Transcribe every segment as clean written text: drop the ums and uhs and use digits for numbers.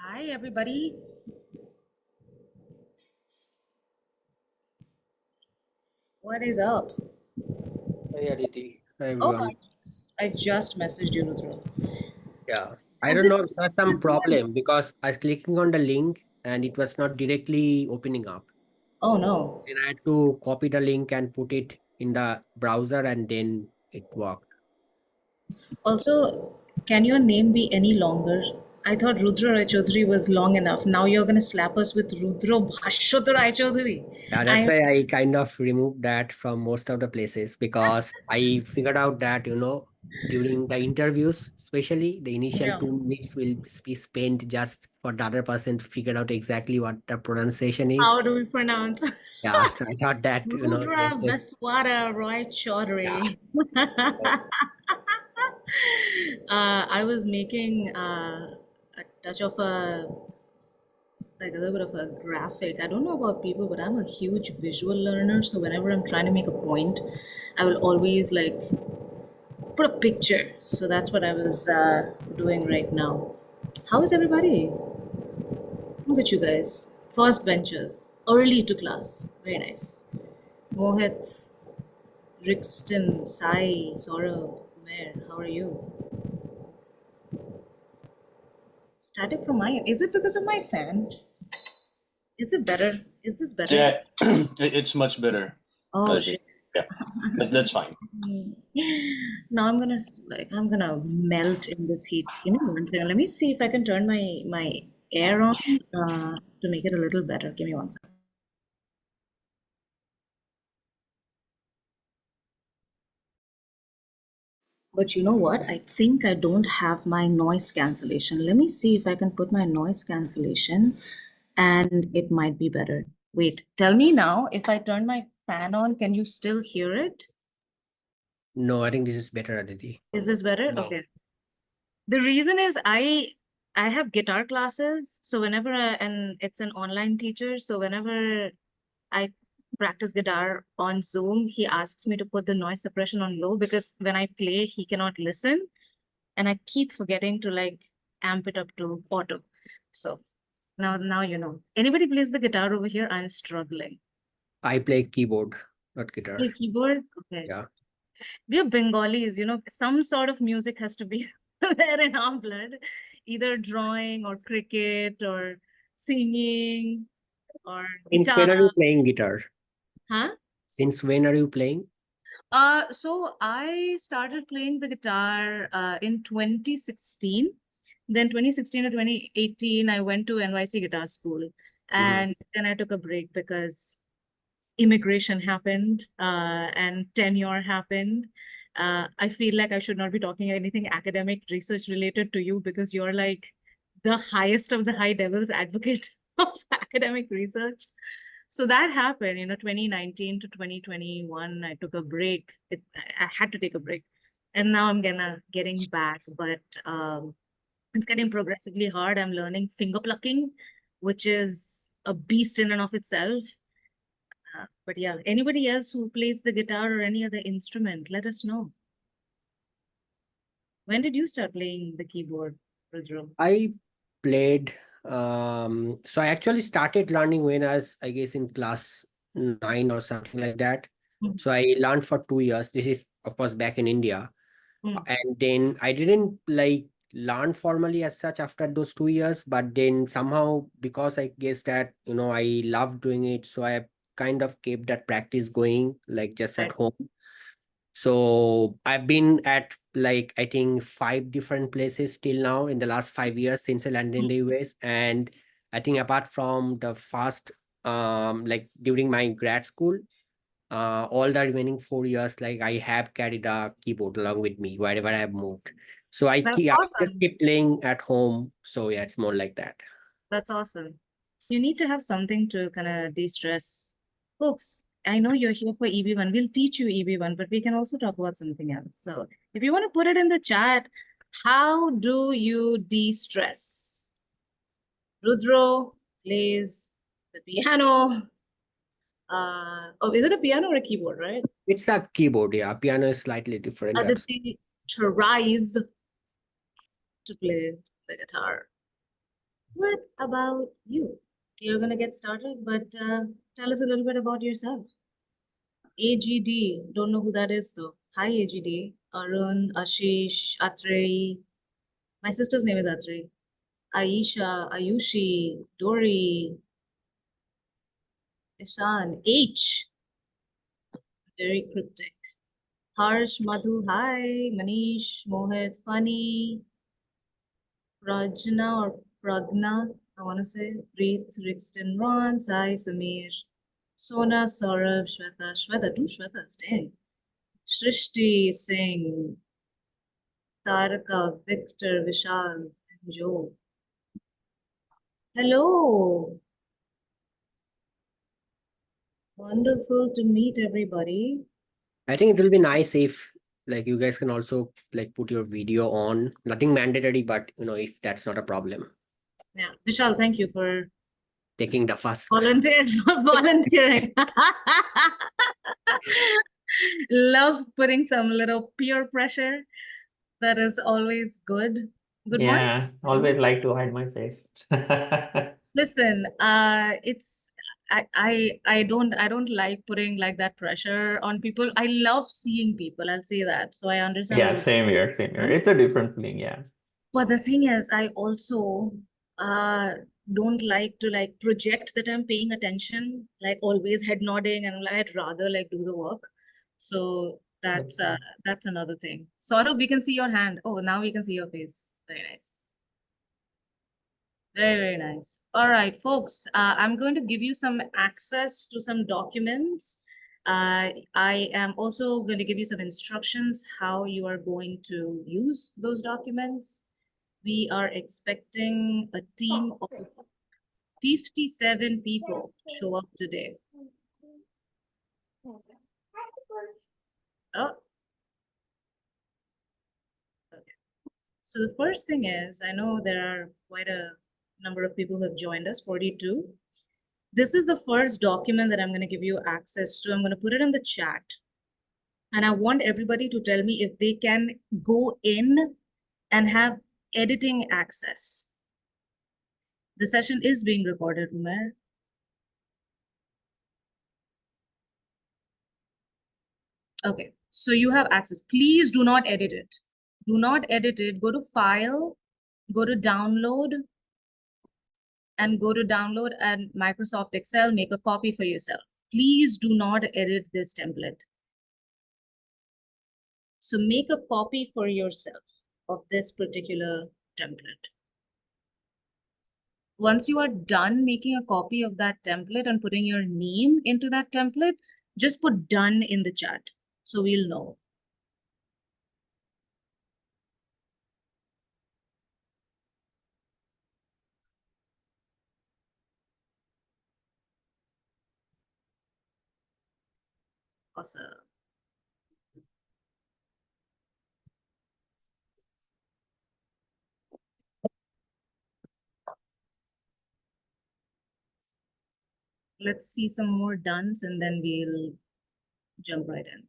Hi, everybody. What is up? Hey Aditi, hi Oh, everyone. I just messaged you, Rudra. Yeah, I As don't if know, there's some before. problem because I was clicking on the link and it was not directly opening up. Oh no. Then I had to copy the link and put it in the browser and then it worked. Also, can your name be any longer? I thought Rudra Rai Chaudhary was long enough. Now you're gonna slap us with Rudra Bhashwata Rai Chaudhary. Yeah, that's I why I kind of removed that from most of the places because I figured out that, during the interviews, especially the initial yeah. 2 minutes will be spent just for the other person to figure out exactly what the pronunciation is. How do we pronounce Yeah, so I thought that, Rudra just, Baswara Roy yeah. Chaudhary? So I was making a touch of a like a little bit of a graphic. I don't know about people, but I'm a huge visual learner. So whenever I'm trying to make a point, I will always like put a picture. So that's what I was doing right now. How is everybody? Look at you guys. First benchers, early to class. Very nice. Mohit, Rixton, Sai, Saurabh, Umair, how are you? Static from my end. Is it because of my fan? Is it better? Is this better? Yeah, it's much better. Oh Just shit. yeah, that's fine. Now I'm gonna melt in this heat. Give me one second. Let me see if I can turn my air on to make it a little better. Give me one second. But you know what? I think I don't have my noise cancellation. Let me see if I can put my noise cancellation and it might be better. Wait, tell me now, if I turn my fan on, can you still hear it? no, I think this is better, Aditi. Is this better? No. Okay. The reason is I have guitar classes, so and it's an online teacher, so whenever I practice guitar on Zoom, he asks me to put the noise suppression on low because when I play, he cannot listen, and I keep forgetting to like amp it up to auto. So now you know. Anybody plays the guitar over here? I'm struggling. I play keyboard, not guitar. Play keyboard? Okay. Yeah. We're Bengalis, some sort of music has to be there in our blood, either drawing or cricket or singing or Since guitar. when are you playing guitar? Huh? Since when are you playing? So I started playing the guitar in 2016. Then 2016 to 2018, I went to NYC Guitar School. Mhm. And then I took a break because immigration happened and tenure happened. I feel like I should not be talking anything academic research related to you because you're like the highest of the high devils advocate of academic research. So that happened, 2019 to 2021. I took a break. I had to take a break, and now I'm gonna getting back, but it's getting progressively hard. I'm learning finger plucking, which is a beast in and of itself. But yeah, anybody else who plays the guitar or any other instrument, let us know. When did you start playing the keyboard, Rudra? I played, so I actually started learning when I was, I guess, in class 9 or something like that. Mm, So I learned for 2 years. This is, of course, back in India. mm, And then I didn't like learn formally as such after those 2 years, but then somehow because I guess that I love doing it, so I kind of kept that practice going like just at right. home. So I've been at like I think 5 different places till now in the last 5 years since I landed in Mm. the US. And I think apart from the first like during my grad school, all the remaining 4 years, like I have carried a keyboard along with me wherever I have moved. So That's I just awesome. keep playing at home. So yeah, it's more like that. That's awesome. You need to have something to kind of de-stress. Folks, I know you're here for EB1. We'll teach you EB1, but we can also talk about something else. So if you want to put it in the chat, how do you de-stress? Rudro plays the piano. Oh, is it a piano or a keyboard, right? It's a keyboard, yeah. Piano is slightly different. Aditi tries to play the guitar. What about you? You're gonna get started, but tell us a little bit about yourself. AGD, don't know who that is though. Hi AGD, Arun, Ashish, Atrey. My sister's name is Atrey. Aisha, Ayushi, Dori, Ishan, H. Very cryptic. Harsh, Madhu, hi. Manish, Mohit, Funny, Prajna or Pragna, I want to say. Preet, Rixton, Ron, Sai, Samir, Sona, Saurabh, Shweta, two Shwetas, dang. Shrishti, Singh, Taraka, Victor, Vishal, and Joe. Hello. Wonderful to meet everybody. I think it will be nice if like you guys can also like put your video on. Nothing mandatory, but if that's not a problem, Yeah, Vishal, thank you for taking the first. volunteering. Love putting some little peer pressure. That is always good. Good morning. Yeah, always like to hide my face. Listen, it's I don't like putting like that pressure on people. I love seeing people, I'll say that. So I understand Yeah, where same here, same here. It's a different feeling, yeah. But the thing is, I also uh don't like to like project that I'm paying attention, like always head nodding, and I'd rather like do the work. So Okay. that's another thing. Saurabh, we can see your hand. Oh, now we can see your face. Very nice. Very, very nice. All right, folks, I'm going to give you some access to some documents. I am also going to give you some instructions how you are going to use those documents. We are expecting a team of 57 people to show up today. Oh. Okay. So the first thing is, I know there are quite a number of people who have joined us, 42. This is the first document that I'm going to give you access to. I'm going to put it in the chat. And I want everybody to tell me if they can go in and have editing access. The session is being recorded, Umair. Okay, so you have access. Please do not edit it. Do not edit it. Go to File, go to Download, and go to Download and Microsoft Excel, make a copy for yourself. Please do not edit this template. So make a copy for yourself of this particular template. Once you are done making a copy of that template and putting your name into that template, just put done in the chat so we'll know. Awesome. Let's see some more dones and then we'll jump right in.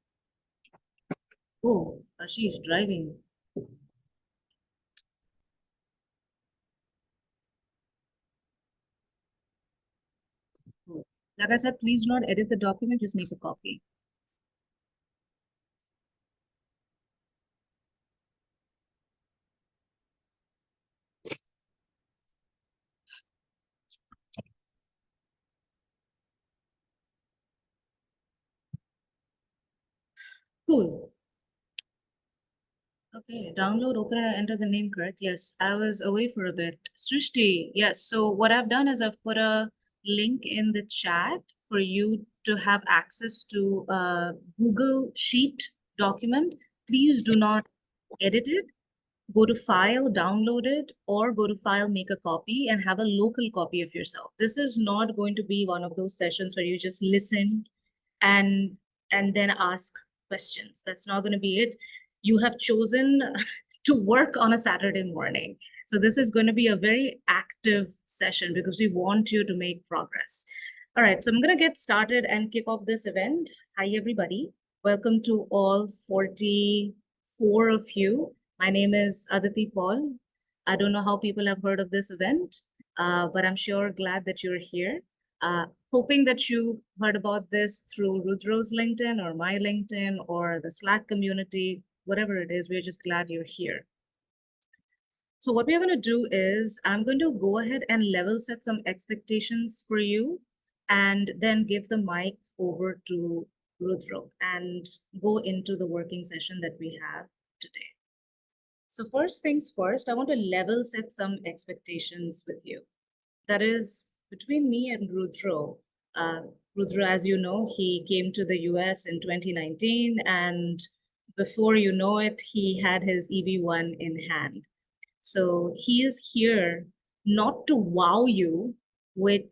Oh, Ashish driving. Oh. Like I said, please do not edit the document, just make a copy. Cool. Okay, download, open and enter the name correct. Yes, I was away for a bit. Srishti, yes. So what I've done is I've put a link in the chat for you to have access to a Google Sheet document. Please do not edit it. Go to File, download it, or go to File, make a copy, and have a local copy of yourself. This is not going to be one of those sessions where you just listen and then ask questions. That's not going to be it. You have chosen to work on a Saturday morning. So this is going to be a very active session because we want you to make progress. All right, so I'm going to get started and kick off this event. Hi, everybody. Welcome to all 44 of you. My name is Aditi Paul. I don't know how people have heard of this event. but I'm sure glad that you're here. Hoping that you heard about this through Rudro's LinkedIn or my LinkedIn or the Slack community, whatever it is, we're just glad you're here. So what we're going to do is I'm going to go ahead and level set some expectations for you and then give the mic over to Rudro and go into the working session that we have today. So first things first, I want to level set some expectations with you. That is between me and Rudro. Rudro, as you know, he came to the US in 2019, and before you know it, he had his EB1 in hand. So he is here not to wow you with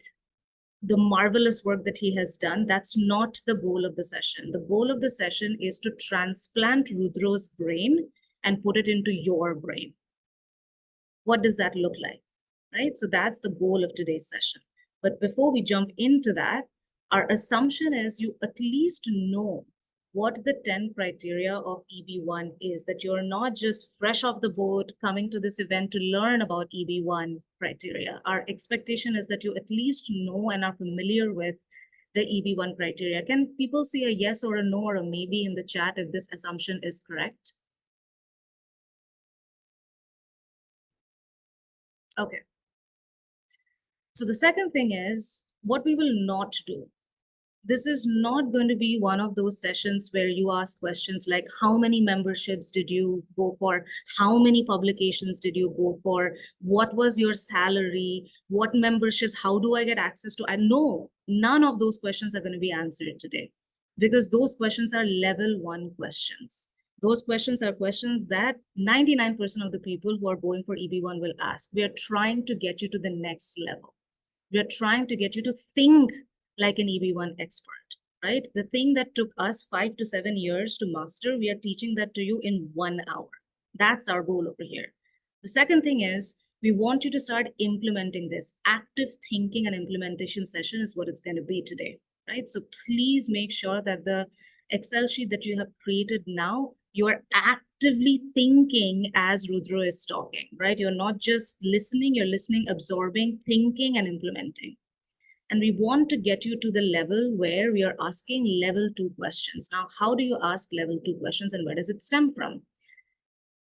the marvelous work that he has done. That's not the goal of the session. The goal of the session is to transplant Rudro's brain and put it into your brain. What does that look like? Right? So that's the goal of today's session. But before we jump into that, our assumption is you at least know what the 10 criteria of EB1 is, that you're not just fresh off the boat coming to this event to learn about EB1 criteria. Our expectation is that you at least know and are familiar with the EB1 criteria. Can people see a yes or a no or a maybe in the chat if this assumption is correct? Okay. So the second thing is what we will not do. This is not going to be one of those sessions where you ask questions like, how many memberships did you go for? How many publications did you go for? What was your salary? What memberships? How do I get access to? I know none of those questions are going to be answered today because those questions are level 1 questions. Those questions are questions that 99% of the people who are going for EB1 will ask. We are trying to get you to the next level. We are trying to get you to think like an EB1 expert, right? The thing that took us 5 to 7 years to master, we are teaching that to you in 1 hour. That's our goal over here. The second thing is we want you to start implementing this. Active thinking and implementation session is what it's going to be today, right? So please make sure that the Excel sheet that you have created now, you are actively thinking as Rudro is talking, right? You're not just listening, you're listening, absorbing, thinking, and implementing. And we want to get you to the level where we are asking level 2 questions. Now, how do you ask level 2 questions and where does it stem from?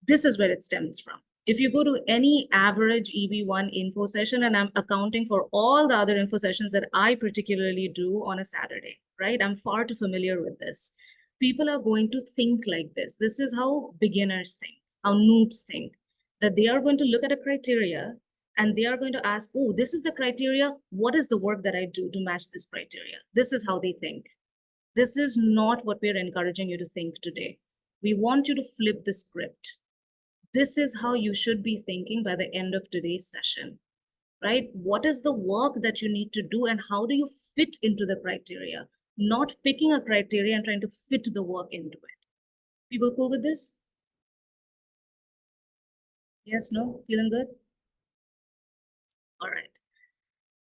This is where it stems from. If you go to any average EB1 info session, and I'm accounting for all the other info sessions that I particularly do on a Saturday, right? I'm far too familiar with this. People are going to think like this. This is how beginners think, how noobs think, that they are going to look at a criteria and they are going to ask, oh, this is the criteria. What is the work that I do to match this criteria? This is how they think. This is not what we're encouraging you to think today. We want you to flip the script. This is how you should be thinking by the end of today's session, right? What is the work that you need to do and how do you fit into the criteria? Not picking a criteria and trying to fit the work into it. People cool with this? Yes, no? Feeling good? All right.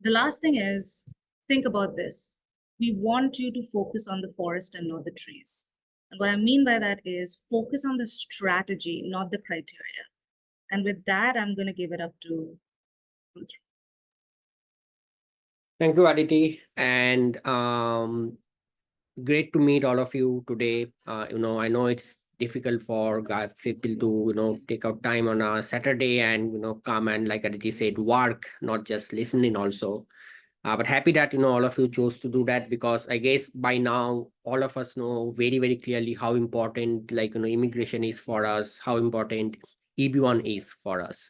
The last thing is, think about this. We want you to focus on the forest and not the trees. And what I mean by that is focus on the strategy, not the criteria. And with that, I'm going to give it up to Ruth. Thank you, Aditi. And great to meet all of you today. I know it's difficult for people to, take out time on a Saturday and, come and, like Aditi said, work, not just listening also. But happy that, all of you chose to do that because I guess by now, all of us know very, very clearly how important, immigration is for us, how important EB1 is for us.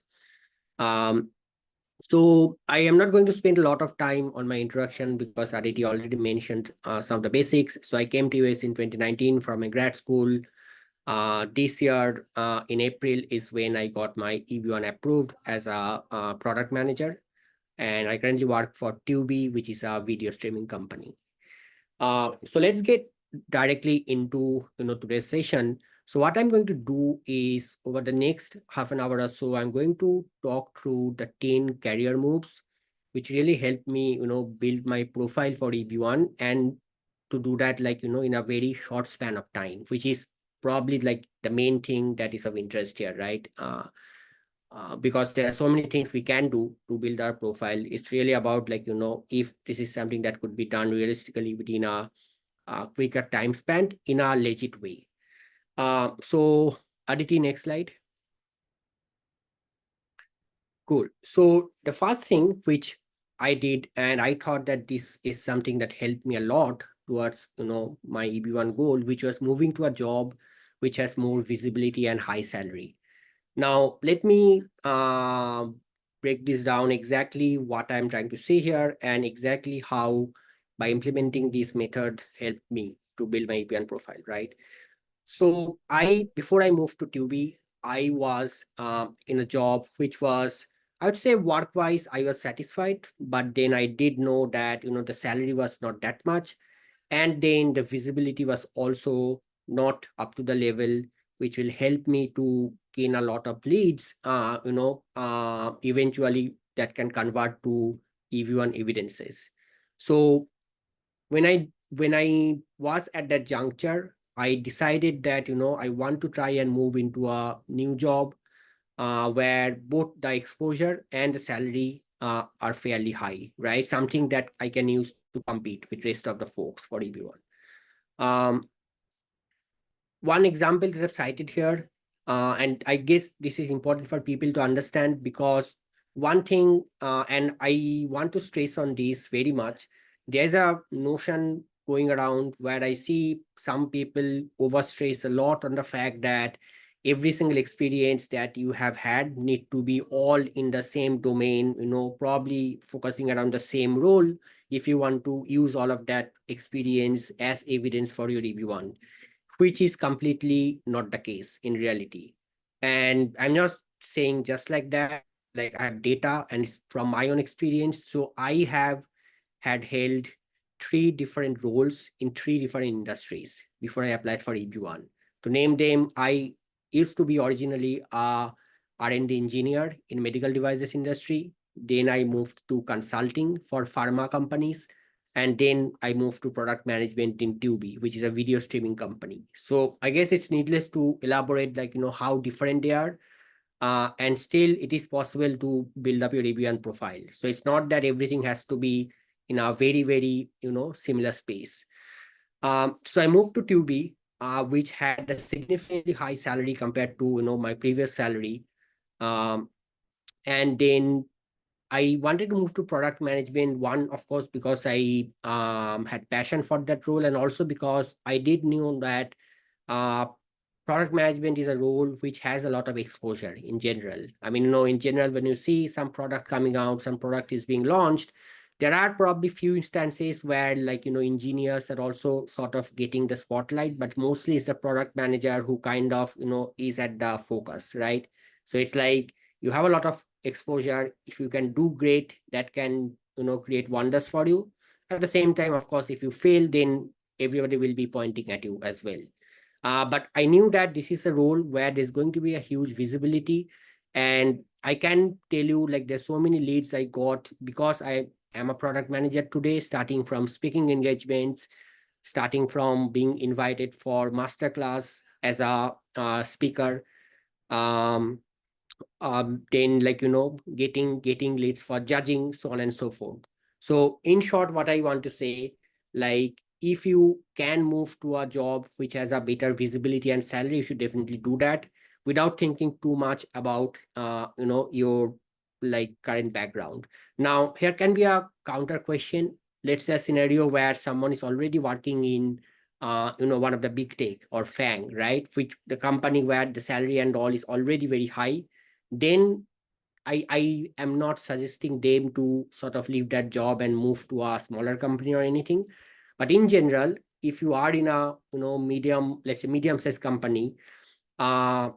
So I am not going to spend a lot of time on my introduction because Aditi already mentioned some of the basics. So I came to US in 2019 from a grad school. This year in April is when I got my EB1 approved as a product manager. And I currently work for Tubi, which is a video streaming company. So let's get directly into today's session. So what I'm going to do is over the next half an hour or so, I'm going to talk through the 10 career moves, which really helped me, build my profile for EB1 and to do that in a very short span of time, which is probably like the main thing that is of interest here, right? because there are so many things we can do to build our profile. It's really about like, if this is something that could be done realistically within a quicker time span in a legit way. So Aditi, next slide. Cool. So the first thing which I did, and I thought that this is something that helped me a lot towards, my EB1 goal, which was moving to a job which has more visibility and high salary. Now, let me break this down exactly what I'm trying to say here and exactly how by implementing this method helped me to build my EB1 profile, right? So before I moved to Tubi, I was in a job which was, I would say work-wise, I was satisfied, but then I did know that, the salary was not that much. And then the visibility was also not up to the level which will help me to gain a lot of leads, eventually that can convert to EV1 evidences. So when I was at that juncture, I decided that I want to try and move into a new job where both the exposure and the salary are fairly high, right? Something that I can use to compete with rest of the folks for EB1. Um, One example that I've cited here, and I guess this is important for people to understand because one thing, and I want to stress on this very much, there's a notion going around where I see some people overstress a lot on the fact that every single experience that you have had need to be all in the same domain, probably focusing around the same role if you want to use all of that experience as evidence for your EB1, which is completely not the case in reality. And I'm not saying just like that, like I have data and it's from my own experience. So I have had held 3 different roles in 3 different industries before I applied for EB1. To name them, I used to be originally a R&D engineer in medical devices industry. Then I moved to consulting for pharma companies, and then I moved to product management in Tubi, which is a video streaming company. So I guess it's needless to elaborate, like, how different they are. And still it is possible to build up your EB1 profile. So it's not that everything has to be in a very, very, similar space. So I moved to Tubi, which had a significantly high salary compared to, my previous salary. Um, and then I wanted to move to product management. One, of course, because I had passion for that role, and also because I did know that uh, product management is a role which has a lot of exposure in general. I mean, in general, when you see some product coming out, some product is being launched, there are probably few instances where, like, engineers are also sort of getting the spotlight, but mostly it's the product manager who kind of, is at the focus, right? So it's like you have a lot of exposure. If you can do great, that can, create wonders for you. At the same time, of course, if you fail, then everybody will be pointing at you as well. But I knew that this is a role where there's going to be a huge visibility. And I can tell you, like, there's so many leads I got because I am a product manager today, starting from speaking engagements, starting from being invited for masterclass as a speaker. Um, then, like, getting leads for judging, so on and so forth. So in short, what I want to say, like, if you can move to a job which has a better visibility and salary, you should definitely do that without thinking too much about your, like, current background. Now here can be a counter question. Let's say a scenario where someone is already working in one of the big tech or FANG, right, which the company where the salary and all is already very high. Then I am not suggesting them to sort of leave that job and move to a smaller company or anything. But in general, if you are in a medium, let's say medium-sized company, uh,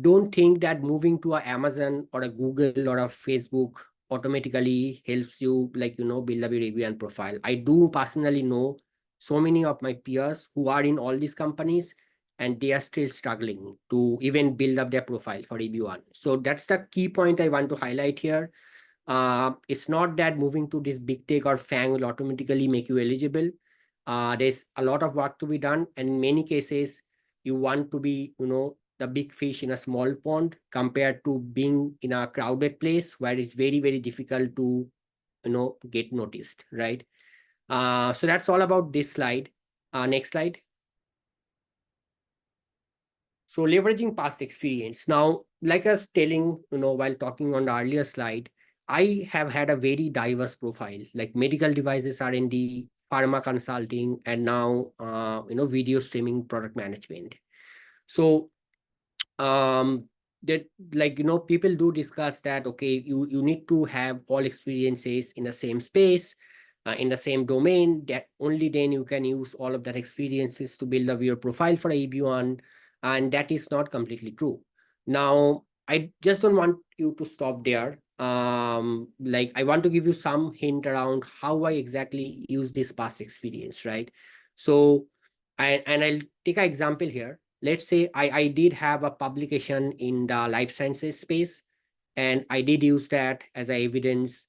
don't think that moving to a Amazon or a Google or a Facebook automatically helps you, like, build up your review and profile. I do personally know so many of my peers who are in all these companies, and they are still struggling to even build up their profile for EB1. So that's the key point I want to highlight here. It's not that moving to this big tech or FANG will automatically make you eligible. There's a lot of work to be done, and in many cases, you want to be, the big fish in a small pond compared to being in a crowded place where it's very, very difficult to, get noticed, right? So that's all about this slide. Next slide. So leveraging past experience. Now, like I was telling, while talking on the earlier slide, I have had a very diverse profile, like medical devices R&D, pharma consulting, and now, video streaming product management. So um that, like, people do discuss that, okay, you need to have all experiences in the same space, in the same domain, that only then you can use all of that experiences to build up your profile for EB1, and that is not completely true. Now, I just don't want you to stop there. Like, I want to give you some hint around how I exactly use this past experience, right? So and I'll take an example here. Let's say I did have a publication in the life sciences space, and I did use that as a evidence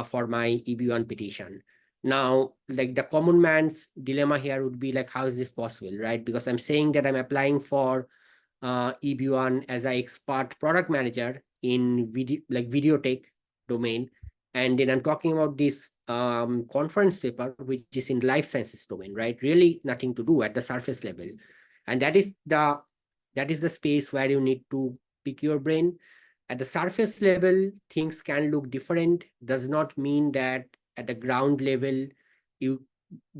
for my EB1 petition. Now, like, the common man's dilemma here would be like, how is this possible, right? Because I'm saying that I'm applying for EB1 as an expert product manager in video tech domain, and then I'm talking about this conference paper which is in life sciences domain, right? Really nothing to do at the surface level. And that is the space where you need to pick your brain. At the surface level, things can look different. Does not mean that at the ground level you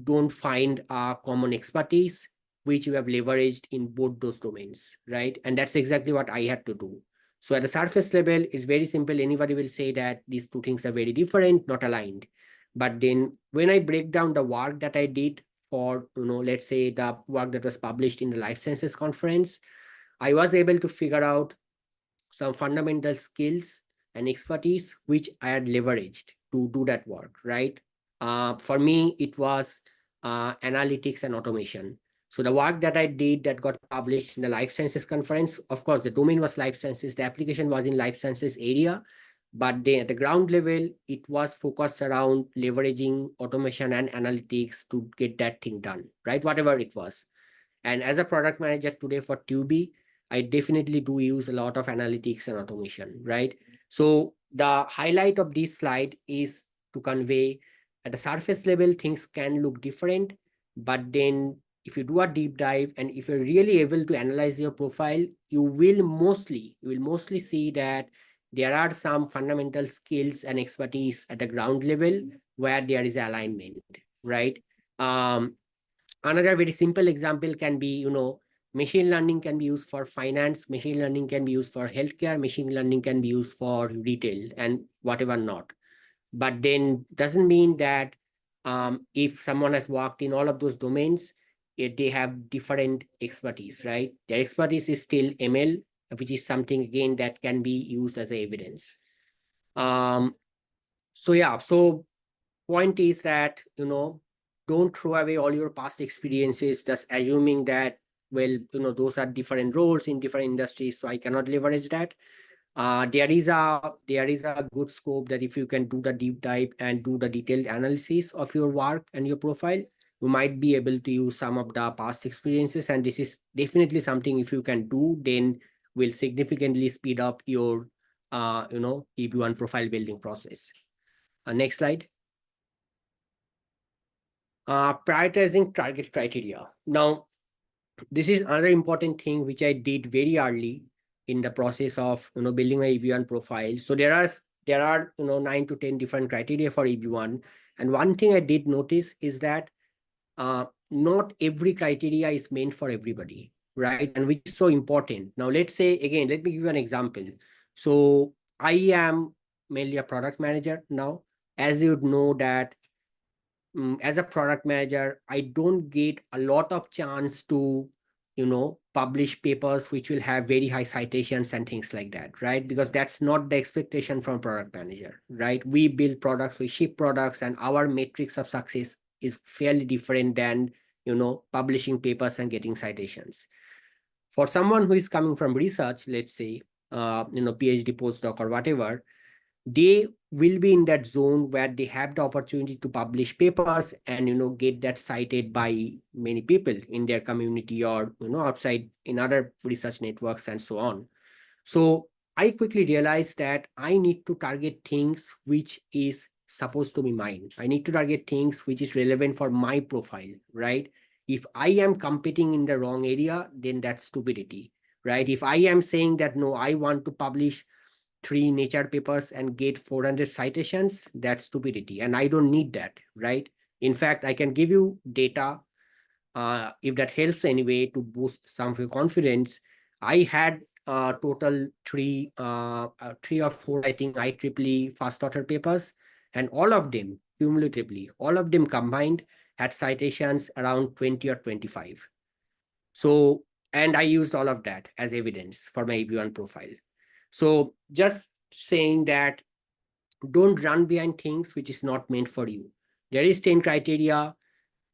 don't find a common expertise which you have leveraged in both those domains, right? And that's exactly what I had to do. So at the surface level, it's very simple. Anybody will say that these two things are very different, not aligned. But then when I break down the work that I did for, let's say the work that was published in the Life Sciences Conference, I was able to figure out some fundamental skills and expertise which I had leveraged to do that work, right? For me, it was analytics and automation. So the work that I did that got published in the Life Sciences Conference, of course, the domain was life sciences, the application was in life sciences area, but then at the ground level, it was focused around leveraging automation and analytics to get that thing done, right? Whatever it was. And as a product manager today for Tubi, I definitely do use a lot of analytics and automation, right? So the highlight of this slide is to convey at the surface level, things can look different, but then if you do a deep dive and if you're really able to analyze your profile, you will mostly see that there are some fundamental skills and expertise at the ground level where there is alignment, right? Um, Another very simple example can be, machine learning can be used for finance, machine learning can be used for healthcare, machine learning can be used for retail and whatever not. But then doesn't mean that if someone has worked in all of those domains, they have different expertise, right? Their expertise is still ML, which is something again that can be used as a evidence. So point is that, don't throw away all your past experiences just assuming that, well, those are different roles in different industries, so I cannot leverage that. There is a good scope that if you can do the deep dive and do the detailed analysis of your work and your profile, you might be able to use some of the past experiences, and this is definitely something, if you can do, then will significantly speed up your EB1 profile building process. Next slide. Prioritizing target criteria. Now, this is another important thing which I did very early in the process of building my EB1 profile. So there are 9 to 10 different criteria for EB1, and one thing I did notice is that not every criteria is meant for everybody, right? And which is so important. Now, let's say again, let me give you an example. So I am mainly a product manager now. As you know that as a product manager, I don't get a lot of chance to, publish papers which will have very high citations and things like that, right? Because that's not the expectation from product manager, right? We build products, we ship products, and our metrics of success is fairly different than, publishing papers and getting citations. For someone who is coming from research, let's say, PhD postdoc or whatever, they will be in that zone where they have the opportunity to publish papers and get that cited by many people in their community or outside in other research networks and so on. So I quickly realized that I need to target things which is supposed to be mine. I need to target things which is relevant for my profile, right? If I am competing in the wrong area, then that's stupidity, right? If I am saying that no, I want to publish 3 Nature papers and get 400 citations, that's stupidity. And I don't need that, right? In fact, I can give you data if that helps anyway to boost some of your confidence. I had total three or four, I think, IEEE first author papers, and all of them cumulatively, all of them combined had citations around 20 or 25. So, and I used all of that as evidence for my EB1 profile. So just saying that don't run behind things which is not meant for you. There is 10 criteria.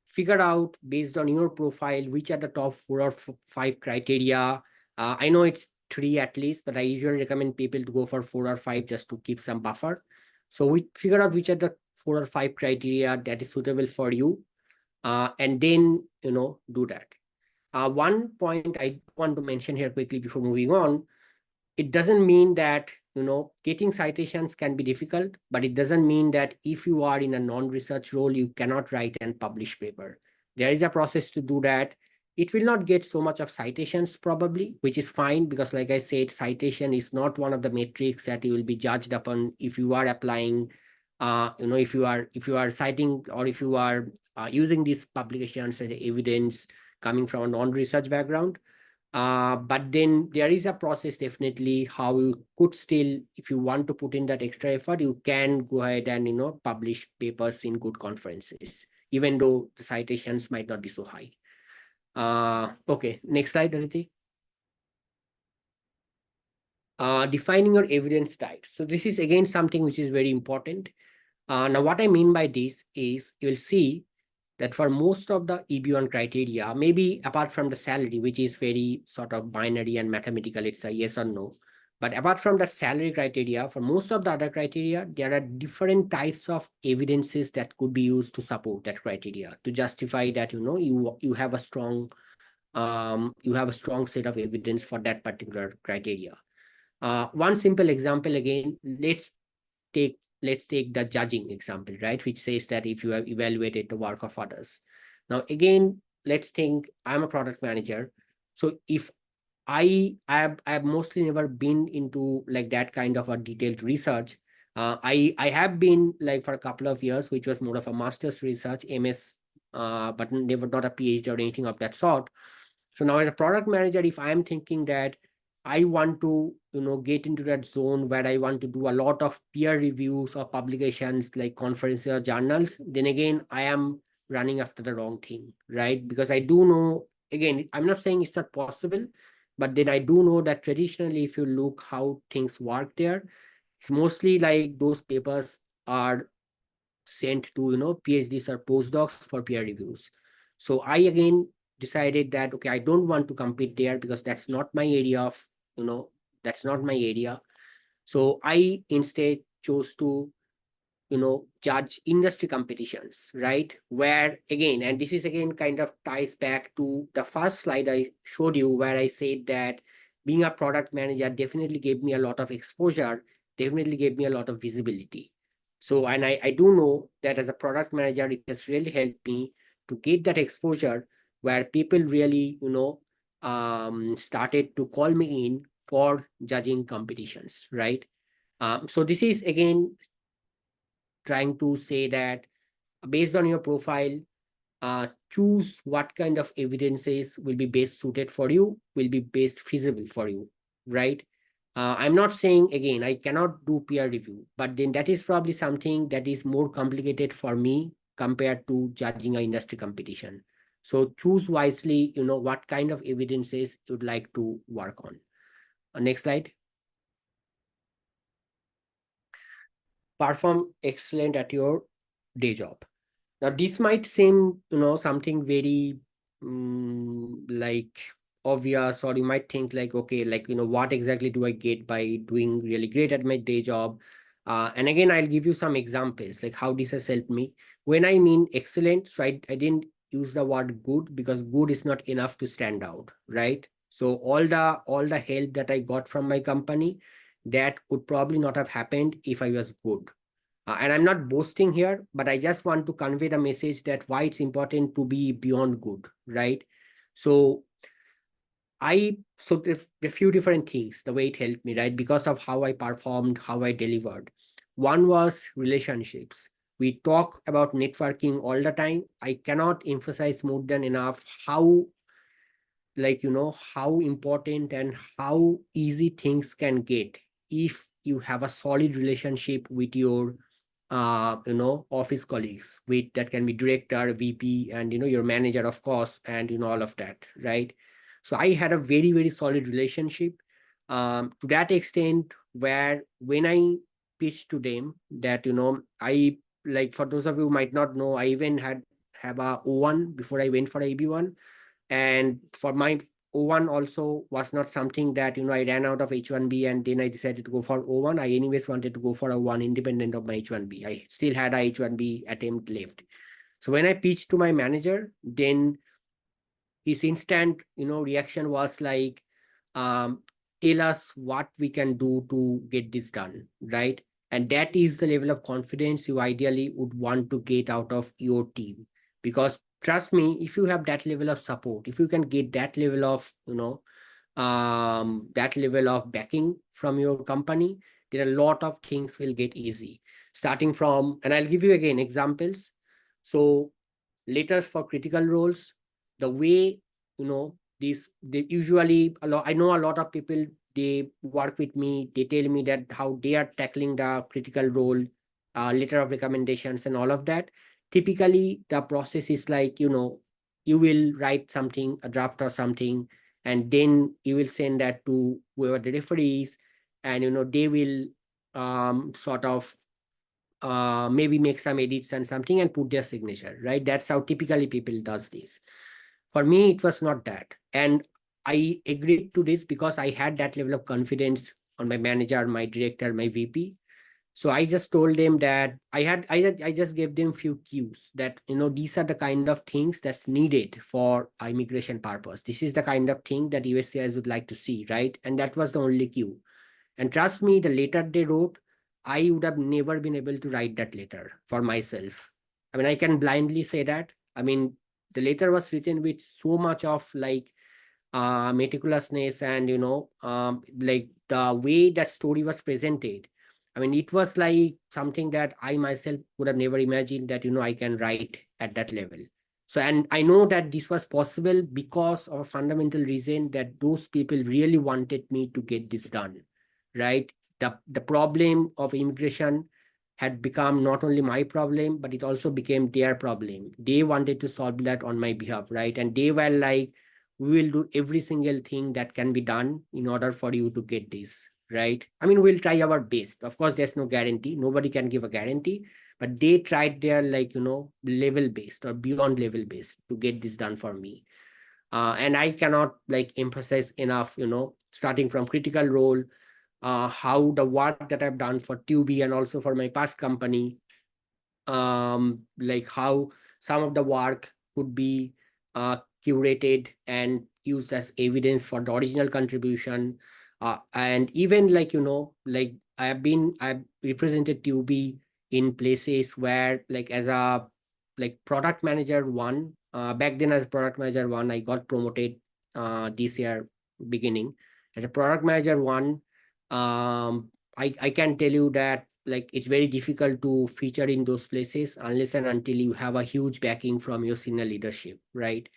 Figure out based on your profile which are the top 4 or 5 criteria. I know it's 3 at least, but I usually recommend people to go for 4 or 5 just to keep some buffer. So we figure out which are the 4 or 5 criteria that is suitable for you, and then do that. One point I want to mention here quickly before moving on, it doesn't mean that getting citations can be difficult, but it doesn't mean that if you are in a non-research role you cannot write and publish paper. There is a process to do that. It will not get so much of citations probably, which is fine, because like I said, citation is not one of the metrics that you will be judged upon if you are applying, if you are citing, or if you are using these publications as evidence coming from a non-research background. But then there is a process definitely how you could still, if you want to put in that extra effort, you can go ahead and publish papers in good conferences, even though the citations might not be so high. Okay, next slide, Aditi. Defining your evidence type. So this is again something which is very important. Now what I mean by this is you'll see that for most of the EB1 criteria, maybe apart from the salary, which is very sort of binary and mathematical, it's a yes or no. But apart from that salary criteria, for most of the other criteria, there are different types of evidences that could be used to support that criteria, to justify that you have a strong set of evidence for that particular criteria. One simple example again, let's take the judging example, right, which says that if you have evaluated the work of others. Now again, let's think I'm a product manager. So if I have mostly never been into like that kind of a detailed research. I have been like for a couple of years, which was more of a master's research, MS, but never not a PhD or anything of that sort. So now as a product manager, if I'm thinking that I want to, get into that zone where I want to do a lot of peer reviews or publications like conferences or journals, then again, I am running after the wrong thing, right? Because I do know, again, I'm not saying it's not possible, but then I do know that traditionally, if you look how things work there, it's mostly like those papers are sent to PhDs or postdocs for peer reviews. So I again decided that okay, I don't want to compete there because that's not my area of that's not my area. So I instead chose to judge industry competitions, right? Where again, and this is again kind of ties back to the first slide I showed you, where I said that being a product manager definitely gave me a lot of exposure, definitely gave me a lot of visibility. So, and I do know that as a product manager, it has really helped me to get that exposure where people really, started to call me in for judging competitions, right? So this is again trying to say that based on your profile, choose what kind of evidences will be best suited for you, will be best feasible for you, right? I'm not saying again, I cannot do peer review, but then that is probably something that is more complicated for me compared to judging an industry competition. So choose wisely, what kind of evidences you'd like to work on. Next slide. Perform excellent at your day job. Now, this might seem, something very like obvious, or you might think like, okay, like, what exactly do I get by doing really great at my day job? And again, I'll give you some examples like how this has helped me. When I mean excellent, so I didn't use the word good because good is not enough to stand out, right? So all the help that I got from my company, that could probably not have happened if I was good. And I'm not boasting here, but I just want to convey the message that why it's important to be beyond good, right? So a few different things, the way it helped me, right? Because of how I performed, how I delivered. One was relationships. We talk about networking all the time. I cannot emphasize more than enough how, like, how important and how easy things can get if you have a solid relationship with your office colleagues, with that can be director, VP, and your manager, of course, and all of that, right? So I had a very, very solid relationship, to that extent where when I pitched to them that I, like, for those of you who might not know, I even have a O1 before I went for a EB1. And for my O1 also was not something that I ran out of H1B and then I decided to go for O1. I anyways wanted to go for a one independent of my H1B. I still had a H1B attempt left. So when I pitched to my manager, then his instant reaction was like, um tell us what we can do to get this done, right? And that is the level of confidence you ideally would want to get out of your team. Because trust me, if you have that level of support, if you can get that level of that level of backing from your company, then a lot of things will get easy. Starting from, and I'll give you again examples. So letters for critical roles, the way this, they usually, a lot, I know a lot of people, they work with me, they tell me that how they are tackling the critical role, letter of recommendations and all of that. Typically the process is like, you will write something, a draft or something, and then you will send that to whoever the referee is, and they will sort of maybe make some edits and something and put their signature, right? That's how typically people does this. For me, it was not that. And I agreed to this because I had that level of confidence on my manager, my director, my VP. So I just told them that I just gave them few cues that these are the kind of things that's needed for immigration purpose. This is the kind of thing that USCIS would like to see, right? And that was the only cue. And trust me, the letter they wrote, I would have never been able to write that letter for myself. I mean, I can blindly say that. I mean, the letter was written with so much of like meticulousness and like the way that story was presented. I mean, it was like something that I myself would have never imagined that I can write at that level. So, and I know that this was possible because of a fundamental reason that those people really wanted me to get this done, right? The problem of immigration had become not only my problem, but it also became their problem. They wanted to solve that on my behalf, right? And they were like, we will do every single thing that can be done in order for you to get this, right? I mean, we'll try our best. Of course, there's no guarantee. Nobody can give a guarantee, but they tried their like, level based or beyond level based to get this done for me. And I cannot like emphasize enough, starting from critical role, how the work that I've done for Tubi and also for my past company, like how some of the work could be curated and used as evidence for the original contribution. And even like, like I've represented Tubi in places where like as a like product manager one, back then as product manager one, I got promoted this year beginning. As a product manager one, I can tell you that like it's very difficult to feature in those places unless and until you have a huge backing from your senior leadership, right?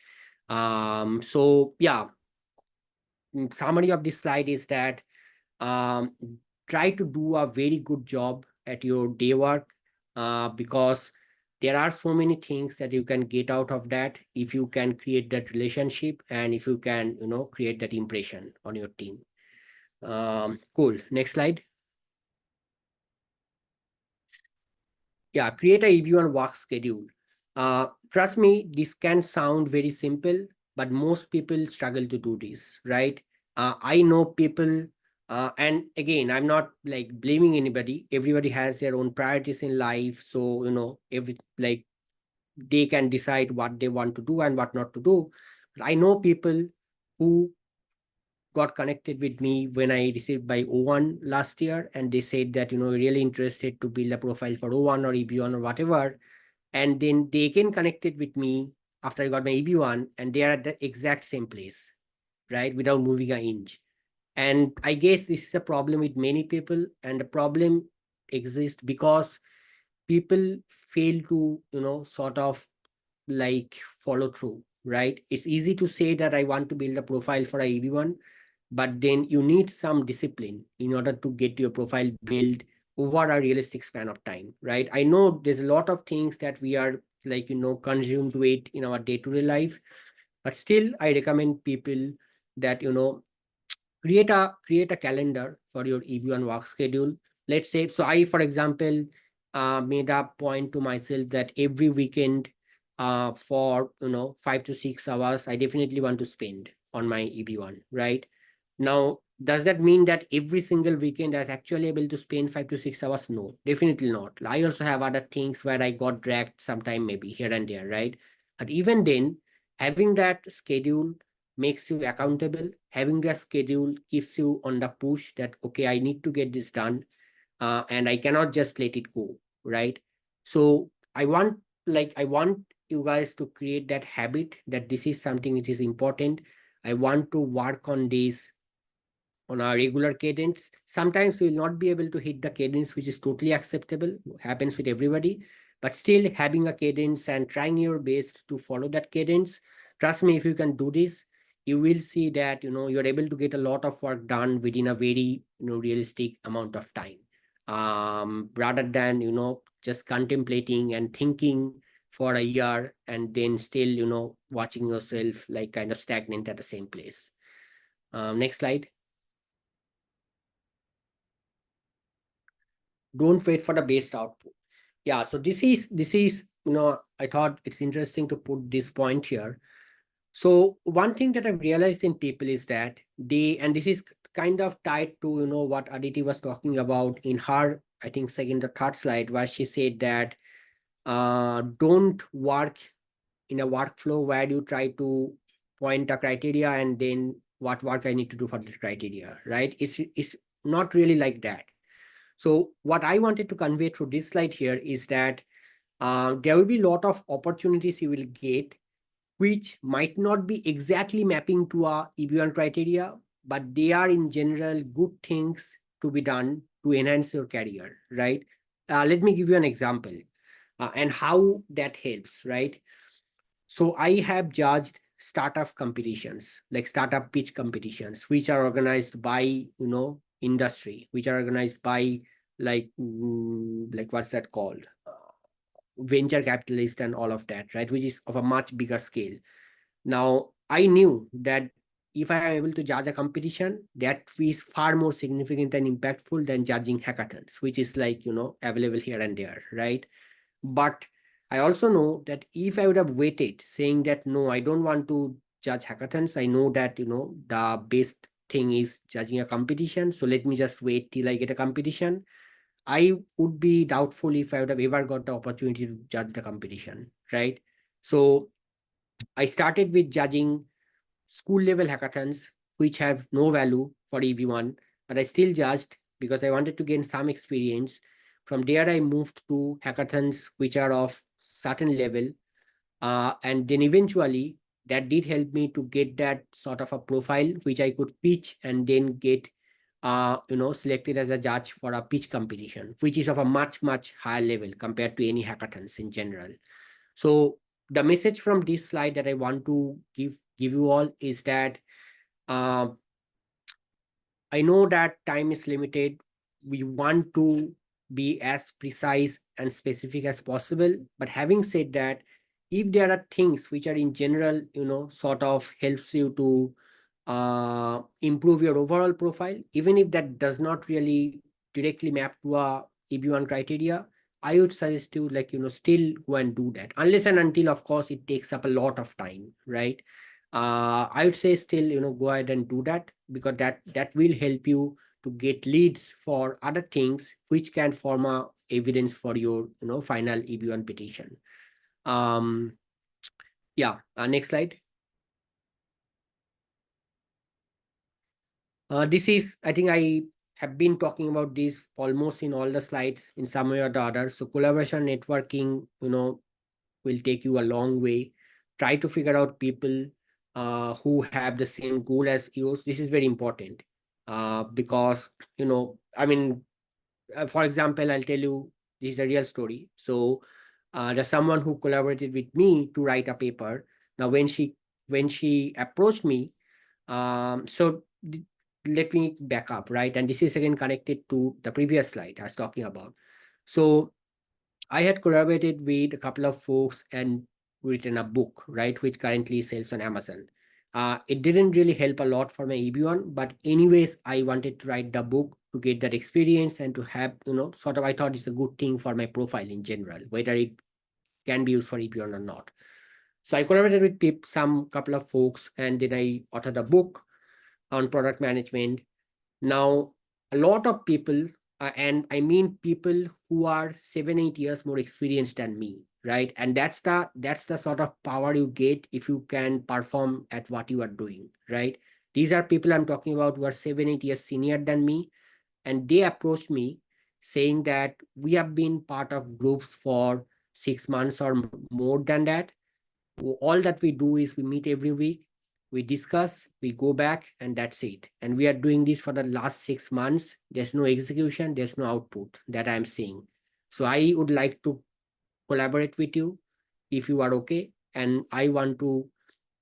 So yeah, summary of this slide is that um, try to do a very good job at your day work, because there are so many things that you can get out of that if you can create that relationship and if you can create that impression on your team. Cool. Next slide. Yeah, create a EB1 work schedule. Trust me, this can sound very simple, but most people struggle to do this, right? I know people And again, I'm not like blaming anybody. Everybody has their own priorities in life. So, every like they can decide what they want to do and what not to do. But I know people who got connected with me when I received my O1 last year, and they said that, really interested to build a profile for O1 or EB1 or whatever. And then they again connected with me after I got my EB1, and they are at the exact same place, right? Without moving an inch. And I guess this is a problem with many people, and the problem exists because people fail to, sort of like follow through, right? It's easy to say that I want to build a profile for a EB1, but then you need some discipline in order to get your profile built over a realistic span of time, right? I know there's a lot of things that we are like, consumed with in our day-to-day life, but still I recommend people that, create a calendar for your EB1 work schedule. Let's say, so I, for example, made a point to myself that every weekend, for 5 to 6 hours, I definitely want to spend on my EB1, right? Now, does that mean that every single weekend I was actually able to spend 5 to 6 hours? No, definitely not. I also have other things where I got dragged sometime, maybe here and there, right? But even then, having that schedule makes you accountable. Having that schedule keeps you on the push that, okay, I need to get this done, and I cannot just let it go, right? So I want you guys to create that habit that this is something which is important. I want to work on this on a regular cadence. Sometimes we will not be able to hit the cadence, which is totally acceptable, happens with everybody, but still having a cadence and trying your best to follow that cadence. Trust me, if you can do this, you will see that, you're able to get a lot of work done within a very, realistic amount of time. Rather than, just contemplating and thinking for a year and then still, watching yourself like kind of stagnant at the same place. Next slide. Don't wait for the best output. Yeah, so this is I thought it's interesting to put this point here. So one thing that I've realized in people is that and this is kind of tied to what Aditi was talking about in her, I think, second or third slide, where she said that don't work in a workflow where you try to point a criteria and then what work I need to do for the criteria, right? It's not really like that. So what I wanted to convey through this slide here is that there will be a lot of opportunities you will get, which might not be exactly mapping to a EB1 criteria, but they are in general good things to be done to enhance your career, right? Let me give you an example and how that helps, right? So I have judged startup competitions, like startup pitch competitions, which are organized by, industry, which are organized by like what's that called? Venture capitalist and all of that, right? Which is of a much bigger scale. Now, I knew that if I am able to judge a competition, that is far more significant and impactful than judging hackathons, which is like, available here and there, right? But I also know that if I would have waited saying that, no, I don't want to judge hackathons, I know that, the best thing is judging a competition. So let me just wait till I get a competition. I would be doubtful if I would have ever got the opportunity to judge the competition, right? So I started with judging school level hackathons, which have no value for EB1, but I still judged because I wanted to gain some experience. From there, I moved to hackathons which are of certain level. And then eventually that did help me to get that sort of a profile which I could pitch and then get selected as a judge for a pitch competition, which is of a much, much higher level compared to any hackathons in general. So the message from this slide that I want to give you all is that uh, I know that time is limited. We want to be as precise and specific as possible. But having said that, if there are things which are in general, sort of helps you to improve your overall profile, even if that does not really directly map to a EB1 criteria, I would suggest you like, still go and do that. Unless and until, of course, it takes up a lot of time, right? I would say still, go ahead and do that because that will help you to get leads for other things which can form a evidence for your final EB1 petition. Yeah, next slide. This is, I think I have been talking about this almost in all the slides in some way or the other. So collaboration networking, will take you a long way. Try to figure out people who have the same goal as yours. This is very important because, I mean, for example, I'll tell you, this is a real story. So there's someone who collaborated with me to write a paper. Now, when she approached me, let me back up, right? And this is again connected to the previous slide I was talking about. So I had collaborated with a couple of folks and written a book, right, which currently sells on Amazon. It didn't really help a lot for my EB1, but anyways, I wanted to write the book to get that experience and to have, sort of, I thought it's a good thing for my profile in general, whether it can be used for EB1 or not. So I collaborated with some couple of folks, and then I authored a book on product management. Now, a lot of people, and I mean people who are 7-8 years more experienced than me, right? And that's the sort of power you get if you can perform at what you are doing, right? These are people I'm talking about who are 7-8 years senior than me, and they approached me saying that we have been part of groups for 6 months or more than that. All that we do is we meet every week, we discuss, we go back, and that's it. And we are doing this for the last 6 months. There's no execution, there's no output that I'm seeing. So I would like to collaborate with you if you are okay, and I want to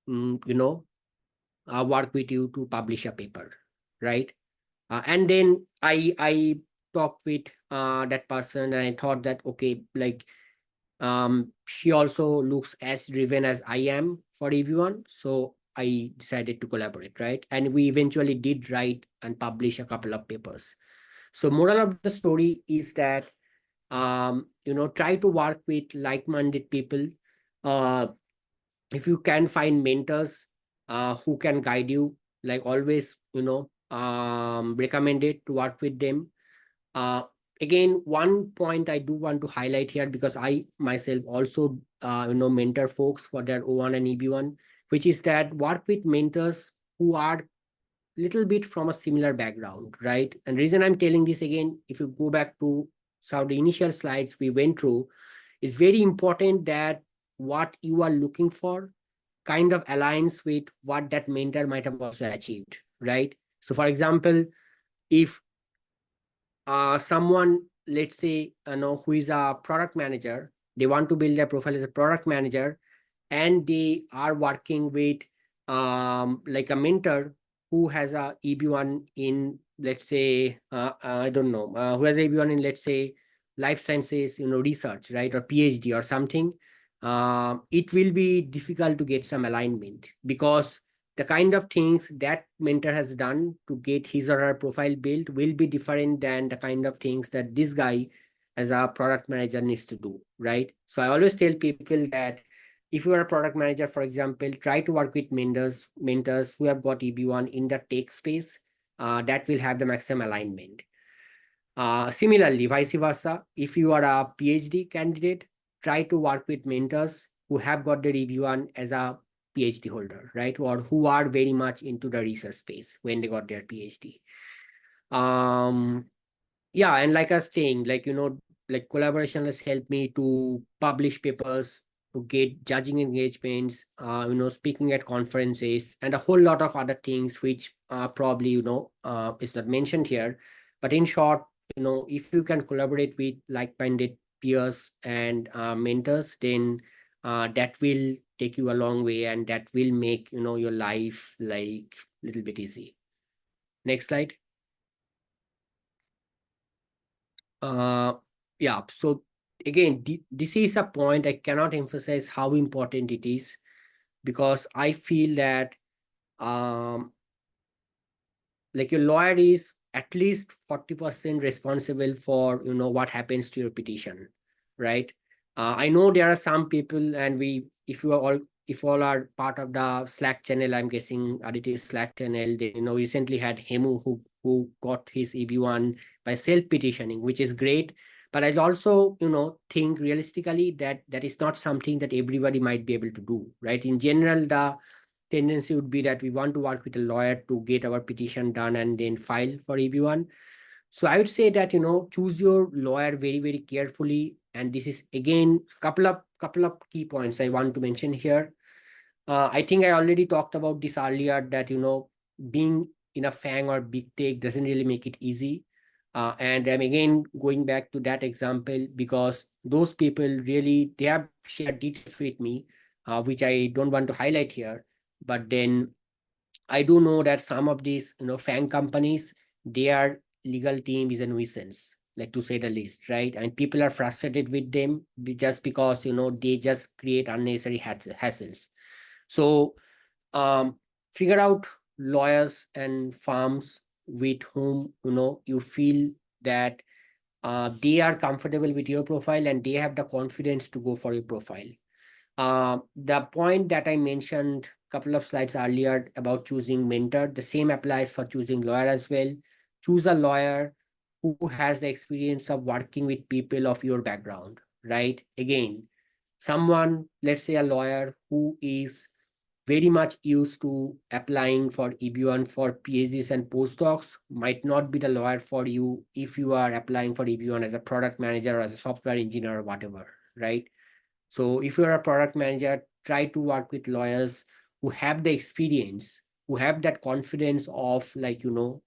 work with you to publish a paper, right? And then I talked with that person, and I thought that, okay, like she also looks as driven as I am for EB1, so I decided to collaborate, right? And we eventually did write and publish a couple of papers. So moral of the story is that try to work with like-minded people. uh if you can find mentors who can guide you, like always, recommend it to work with them. uh, Again, one point I do want to highlight here, because I myself also mentor folks for their O1 and EB1, which is that work with mentors who are little bit from a similar background, right? And reason I'm telling this again, if you go back to some of the initial slides we went through, it's very important that what you are looking for kind of aligns with what that mentor might have also achieved, right? So for example, if someone, let's say, who is a product manager, they want to build their profile as a product manager, and they are working with like a mentor who has a EB1 in, let's say, I don't know, who has EB1 in, let's say, life sciences, research, right, or PhD or something. It will be difficult to get some alignment, because the kind of things that mentor has done to get his or her profile built will be different than the kind of things that this guy as a product manager needs to do, right? So I always tell people that if you are a product manager, for example, try to work with mentors who have got EB1 in the tech space. That will have the maximum alignment. Similarly, vice versa, if you are a PhD candidate, try to work with mentors who have got their EB1 as a PhD holder, right? Or who are very much into the research space when they got their PhD. Yeah, and like I was saying, like, like collaboration has helped me to publish papers, to get judging engagements, speaking at conferences, and a whole lot of other things which probably, is not mentioned here. But in short, if you can collaborate with like-minded peers and mentors, then that will take you a long way, and that will make, your life like a little bit easy. Next slide. Yeah, so again, this is a point I cannot emphasize how important it is, because I feel that like your lawyer is at least 40% responsible for what happens to your petition, right? I know there are some people, and if all are part of the Slack channel, I'm guessing Adit's Slack channel, they recently had Hemu who who got his EB1 by self-petitioning, which is great. But I also, think realistically that that is not something that everybody might be able to do, right? In general, the tendency would be that we want to work with a lawyer to get our petition done and then file for EB1. So I would say that, choose your lawyer very, very carefully. And this is again couple of key points I want to mention here. I think I already talked about this earlier that, being in a FANG or big tech doesn't really make it easy. And I'm again going back to that example because those people really, they have shared details with me, which I don't want to highlight here. But then I do know that some of these, FANG companies, their legal team is a nuisance, like to say the least, right? And people are frustrated with them just because, they just create unnecessary hassles. So figure out lawyers and firms with whom you feel that they are comfortable with your profile and they have the confidence to go for your profile. The point that I mentioned a couple of slides earlier about choosing mentor, the same applies for choosing lawyer as well. Choose a lawyer who has the experience of working with people of your background, right? Again, someone, let's say a lawyer who is very much used to applying for EB1 for PhDs and postdocs might not be the lawyer for you if you are applying for EB1 as a product manager or as a software engineer or whatever, right? So if you're a product manager, try to work with lawyers who have the experience, who have that confidence of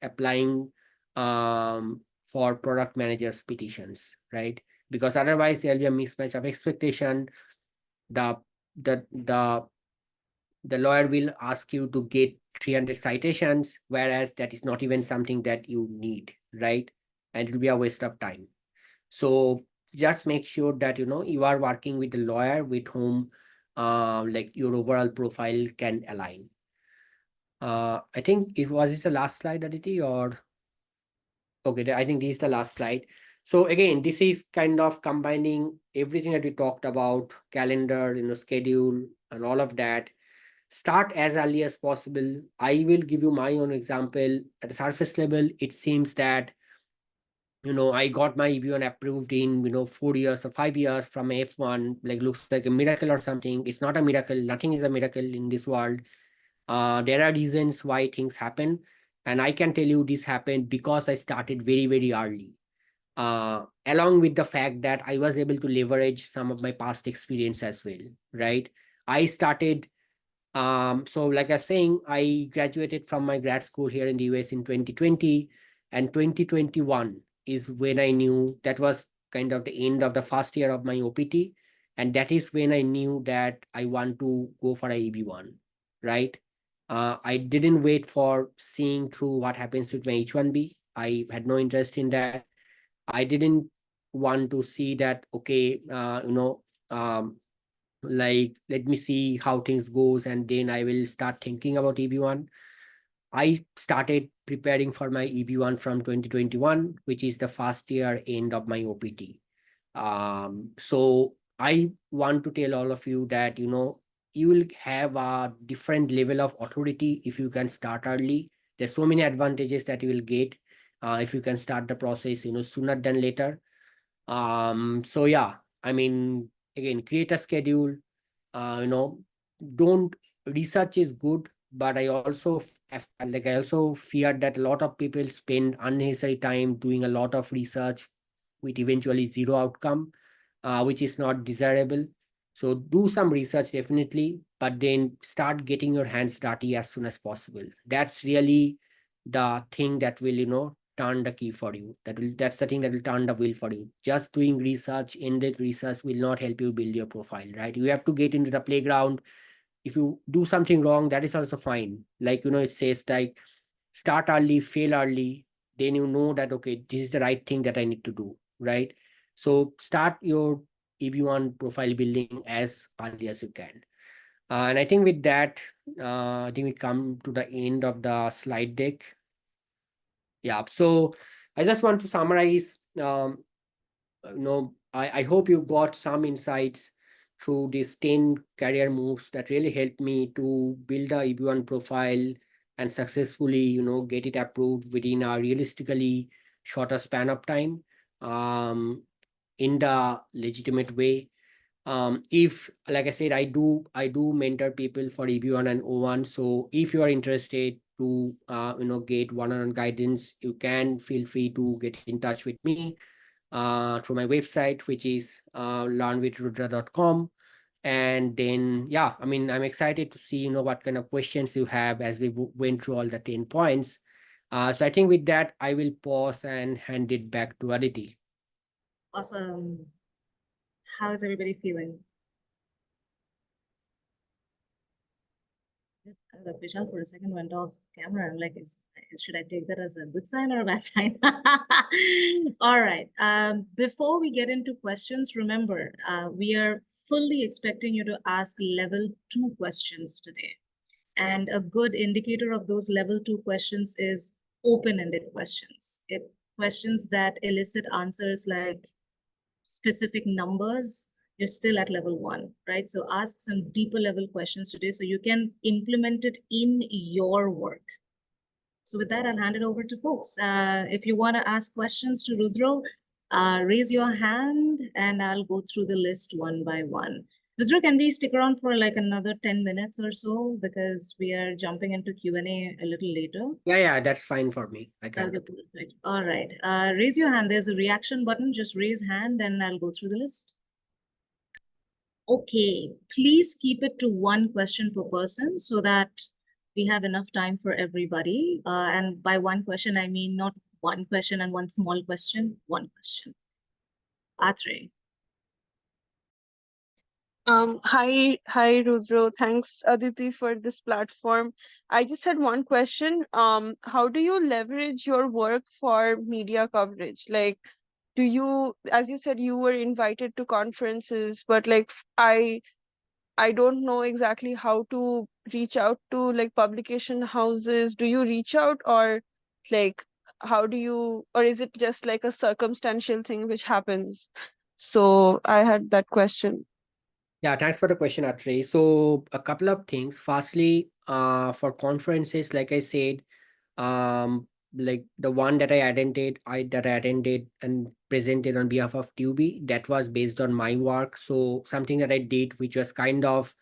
applying for product managers petitions, right? Because otherwise there'll be a mismatch of expectation. The the the the lawyer will ask you to get 300 citations, whereas that is not even something that you need, right? And it will be a waste of time. So just make sure that you are working with a lawyer with whom like your overall profile can align. I think it was this the last slide, Aditi, or okay, I think this is the last slide. So again, this is kind of combining everything that we talked about, calendar, schedule, and all of that. Start as early as possible. I will give you my own example. At a surface level, it seems that I got my EB1 approved in 4 years or 5 years from F1, like looks like a miracle or something. It's not a miracle. Nothing is a miracle in this world. There are reasons why things happen, and I can tell you this happened because I started very, very early. Along with the fact that I was able to leverage some of my past experience as well, right? I started so like I was saying, I graduated from my grad school here in the US in 2020, and 2021 is when I knew that was kind of the end of the first year of my OPT. And that is when I knew that I want to go for a EB1, right? I didn't wait for seeing through what happens with my H1B. I had no interest in that. I didn't want to see that, okay, like let me see how things goes and then I will start thinking about EB1. I started preparing for my EB1 from 2021, which is the first year end of my OPT. So I want to tell all of you that you will have a different level of authority if you can start early. There's so many advantages that you will get if you can start the process sooner than later. So yeah, I mean, again, create a schedule. Don't research is good, but I also I also fear that a lot of people spend unnecessary time doing a lot of research with eventually zero outcome, which is not desirable. So do some research definitely, but then start getting your hands dirty as soon as possible. That's really the thing that will turn the key for you. That's the thing that will turn the wheel for you. Just doing research, in-depth research will not help you build your profile, right? You have to get into the playground. If you do something wrong, that is also fine. Like it says like start early, fail early, then you know that okay, this is the right thing that I need to do, right? So start your EB1 profile building as early as you can. And I think with that, I think we come to the end of the slide deck. Yeah, so I just want to summarize. I hope you got some insights through these 10 career moves that really helped me to build a EB1 profile and successfully, get it approved within a realistically shorter span of time, in the legitimate way. If, like I said, I do mentor people for EB1 and O1. So if you are interested to get one-on-one guidance, you can feel free to get in touch with me through my website, which is learnwithrudra.com. And then, yeah, I mean, I'm excited to see what kind of questions you have as we went through all the 10 points. So I think with that, I will pause and hand it back to Aditi. Awesome. How is everybody feeling? Vishal for a second went off camera. I'm like, should I take that as a good sign or a bad sign? All right. Before we get into questions, remember, we are fully expecting you to ask level 2 questions today. And a good indicator of those level 2 questions is open-ended questions. Questions that elicit answers like specific numbers, you're still at level 1, right? So ask some deeper level questions today so you can implement it in your work. So with that, I'll hand it over to folks. If you want to ask questions to Rudra, raise your hand and I'll go through the list one by one. Rudra, can we stick around for like another 10 minutes or so because we are jumping into Q&A a little later? Yeah, that's fine for me. I can. Okay, perfect. All right. Raise your hand. There's a reaction button. Just raise hand and I'll go through the list. Okay, please keep it to one question per person so that we have enough time for everybody. And by one question, I mean not one question and one small question, one question. Atre. Hi, Rudro. Thanks, Aditi, for this platform. I just had one question. How do you leverage your work for media coverage? Like, do you, as you said, you were invited to conferences, but like, I don't know exactly how to reach out to like publication houses. Do you reach out or like, how do you, or is it just like a circumstantial thing which happens? So I had that question. Yeah, thanks for the question, Atre. So a couple of things. Firstly, for conferences, like I said, like the one that I attended and presented on behalf of Tubi, that was based on my work. So something that I did, which was kind of,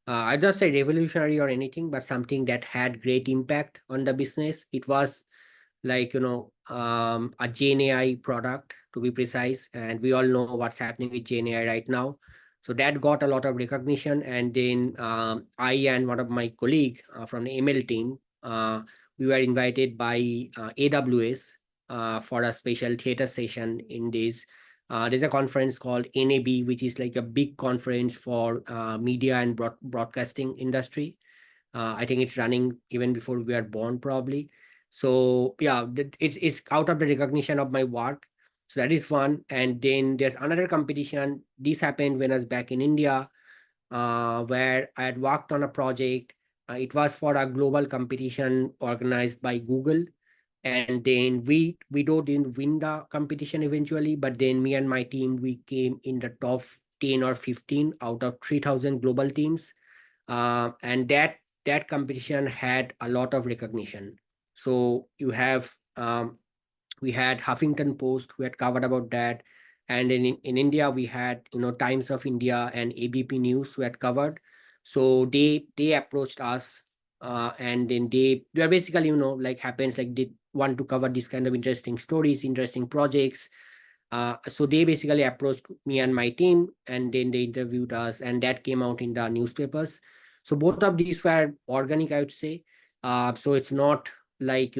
I don't say revolutionary or anything, but something that had great impact on the business. It was like a Gen AI product, to be precise, and we all know what's happening with Gen AI right now. So that got a lot of recognition, and then I and one of my colleague from the ML team, we were invited by AWS for a special theater session in this. There's a conference called NAB, which is like a big conference for media and broadcasting industry. I think it's running even before we are born, probably. So yeah, it's out of the recognition of my work. So that is one. And then there's another competition. This happened when I was back in India, where I had worked on a project. It was for a global competition organized by Google. And then we didn't win the competition eventually, but then me and my team, we came in the top 10 or 15 out of 3,000 global teams. And that competition had a lot of recognition. So you have we had Huffington Post who had covered about that, and in India we had Times of India and ABP News who had covered. So they approached us, and then they are basically like happens like they want to cover these kind of interesting stories, interesting projects. So they basically approached me and my team, and then they interviewed us, and that came out in the newspapers. So both of these were organic, I would say. So it's not like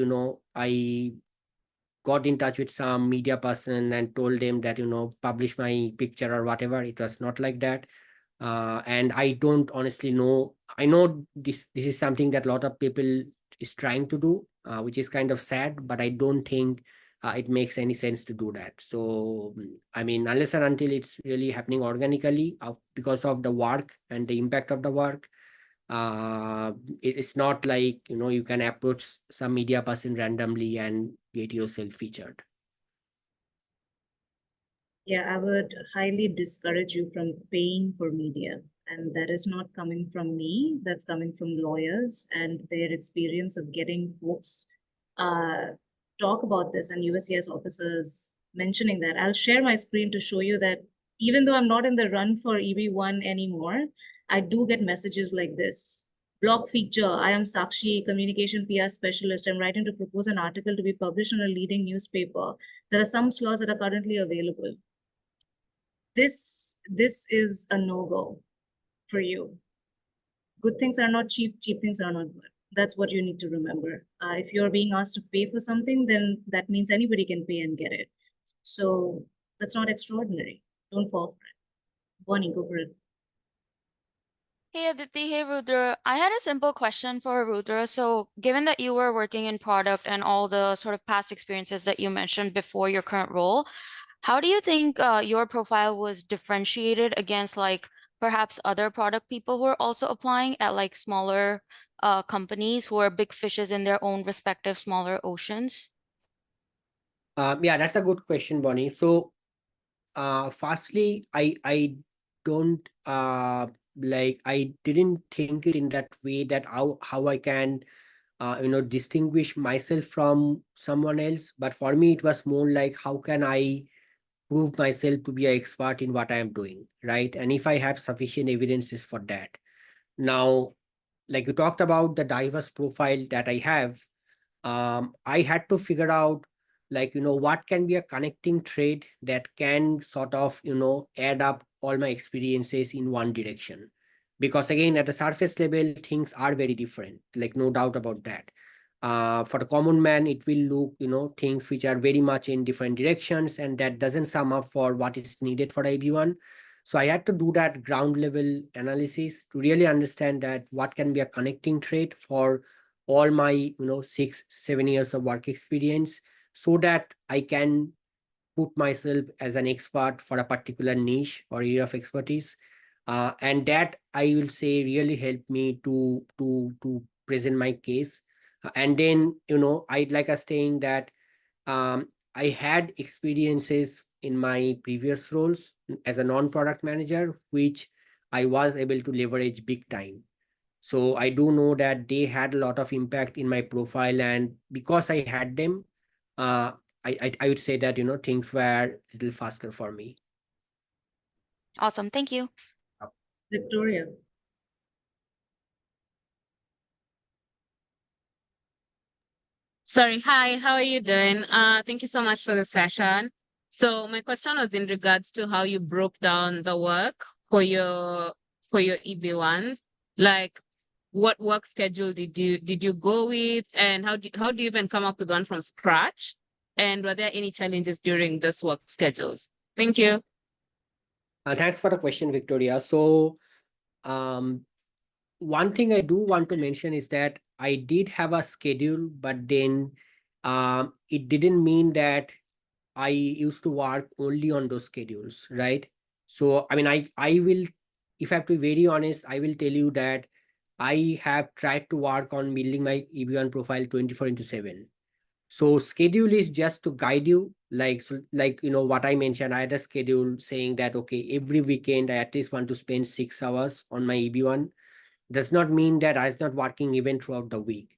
I got in touch with some media person and told them that publish my picture or whatever. It was not like that. And I don't honestly know. I know this is something that a lot of people is trying to do, which is kind of sad, but I don't think it makes any sense to do that. So I mean, unless and until it's really happening organically because of the work and the impact of the work, it's not like you can approach some media person randomly and get yourself featured. Yeah, I would highly discourage you from paying for media. And that is not coming from me, that's coming from lawyers and their experience of getting folks talk about this and USCIS officers mentioning that. I'll share my screen to show you that even though I'm not in the run for EB1 anymore, I do get messages like this. Blog feature, I am Sakshi, communication PR specialist. I'm writing to propose an article to be published in a leading newspaper. There are some slots that are currently available. This is a no-go for you. Good things are not cheap, cheap things are not good. That's what you need to remember. If you're being asked to pay for something, then that means anybody can pay and get it. So that's not extraordinary. Don't fall for it. Bonnie, go for it. Hey Aditi, hey Rudra. I had a simple question for Rudra. So, given that you were working in product and all the sort of past experiences that you mentioned before your current role, how do you think your profile was differentiated against like perhaps other product people who are also applying at like smaller companies who are big fishes in their own respective smaller oceans? Yeah, that's a good question, Bonnie. So, firstly, I don't like I didn't think it in that way that how I can distinguish myself from someone else. But for me, it was more like how can I prove myself to be an expert in what I am doing, right? And if I have sufficient evidences for that. Now, like you talked about the diverse profile that I have, I had to figure out like what can be a connecting thread that can sort of add up all my experiences in one direction. Because again, at the surface level, things are very different, like no doubt about that. For the common man, it will look things which are very much in different directions, and that doesn't sum up for what is needed for everyone. So I had to do that ground level analysis to really understand that what can be a connecting thread for all my 6-7 years of work experience, so that I can put myself as an expert for a particular niche or area of expertise. And that I will say really helped me to present my case. And then I'd like us saying that I had experiences in my previous roles as a non-product manager, which I was able to leverage big time. So I do know that they had a lot of impact in my profile, and because I had them, uh, I would say that things were a little faster for me. Awesome, thank you. Victoria. Sorry, hi, how are you doing? Thank you so much for the session. So my question was in regards to how you broke down the work for your EB1s. Like, what work schedule did you go with, and how do you even come up with one from scratch? And were there any challenges during this work schedules? Thank you. Thanks for the question, Victoria. So one thing I do want to mention is that I did have a schedule, but then it didn't mean that I used to work only on those schedules, right? So I mean, I will, if I have to be very honest, I will tell you that I have tried to work on building my EB1 profile 24/7. So schedule is just to guide you, like so, like what I mentioned. I had a schedule saying that okay, every weekend I at least want to spend 6 hours on my EB1. Does not mean that I was not working even throughout the week,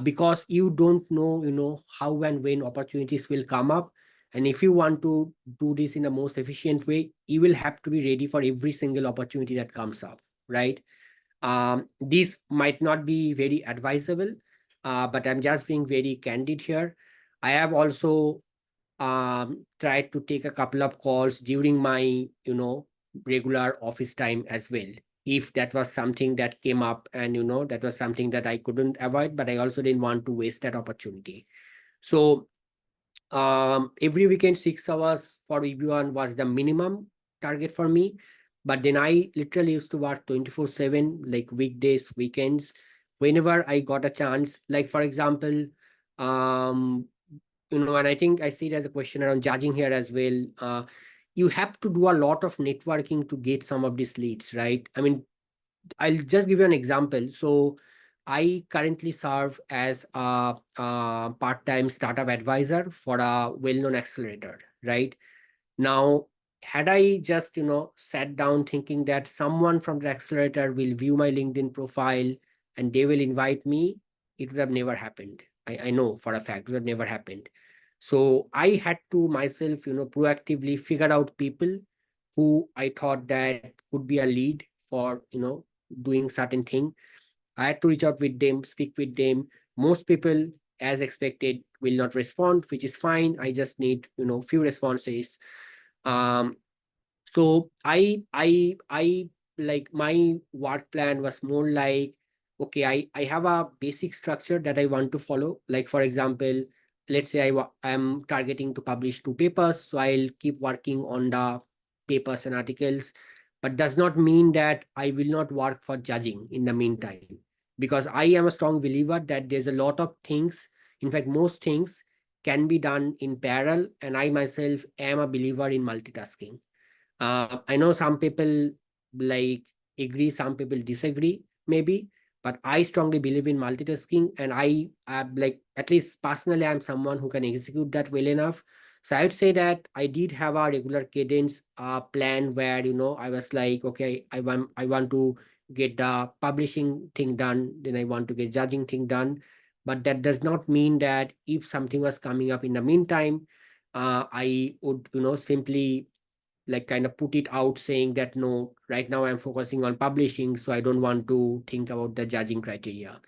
because you don't know how and when opportunities will come up. And if you want to do this in the most efficient way, you will have to be ready for every single opportunity that comes up, right? This might not be very advisable, but I'm just being very candid here. I have also tried to take a couple of calls during my regular office time as well, if that was something that came up, and that was something that I couldn't avoid, but I also didn't want to waste that opportunity. So every weekend 6 hours for everyone was the minimum target for me. But then I literally used to work 24/7, like weekdays, weekends, whenever I got a chance. Like for example, um and I think I see it as a question around judging here as well. You have to do a lot of networking to get some of these leads, right? I mean, I'll just give you an example. So I currently serve as a part-time startup advisor for a well-known accelerator, right? Now, had I just, sat down thinking that someone from the accelerator will view my LinkedIn profile and they will invite me, it would have never happened. I know for a fact it would have never happened. So I had to myself, proactively figure out people who I thought that could be a lead for, doing certain thing. I had to reach out with them, speak with them. Most people, as expected, will not respond, which is fine. I just need, few responses. Um, so I like my work plan was more like, okay, I have a basic structure that I want to follow. Like for example, let's say I'm targeting to publish 2 papers, so I'll keep working on the papers and articles, but does not mean that I will not work for judging in the meantime, because I am a strong believer that there's a lot of things, in fact most things can be done in parallel, and I myself am a believer in multitasking. I know some people like agree, some people disagree, maybe, but I strongly believe in multitasking, and I like, at least personally, I'm someone who can execute that well enough. So I would say that I did have a regular cadence plan where I was like, okay, I want to get the publishing thing done, then I want to get judging thing done. But that does not mean that if something was coming up in the meantime, I would simply like kind of put it out saying that no, right now I'm focusing on publishing, so I don't want to think about the judging criteria.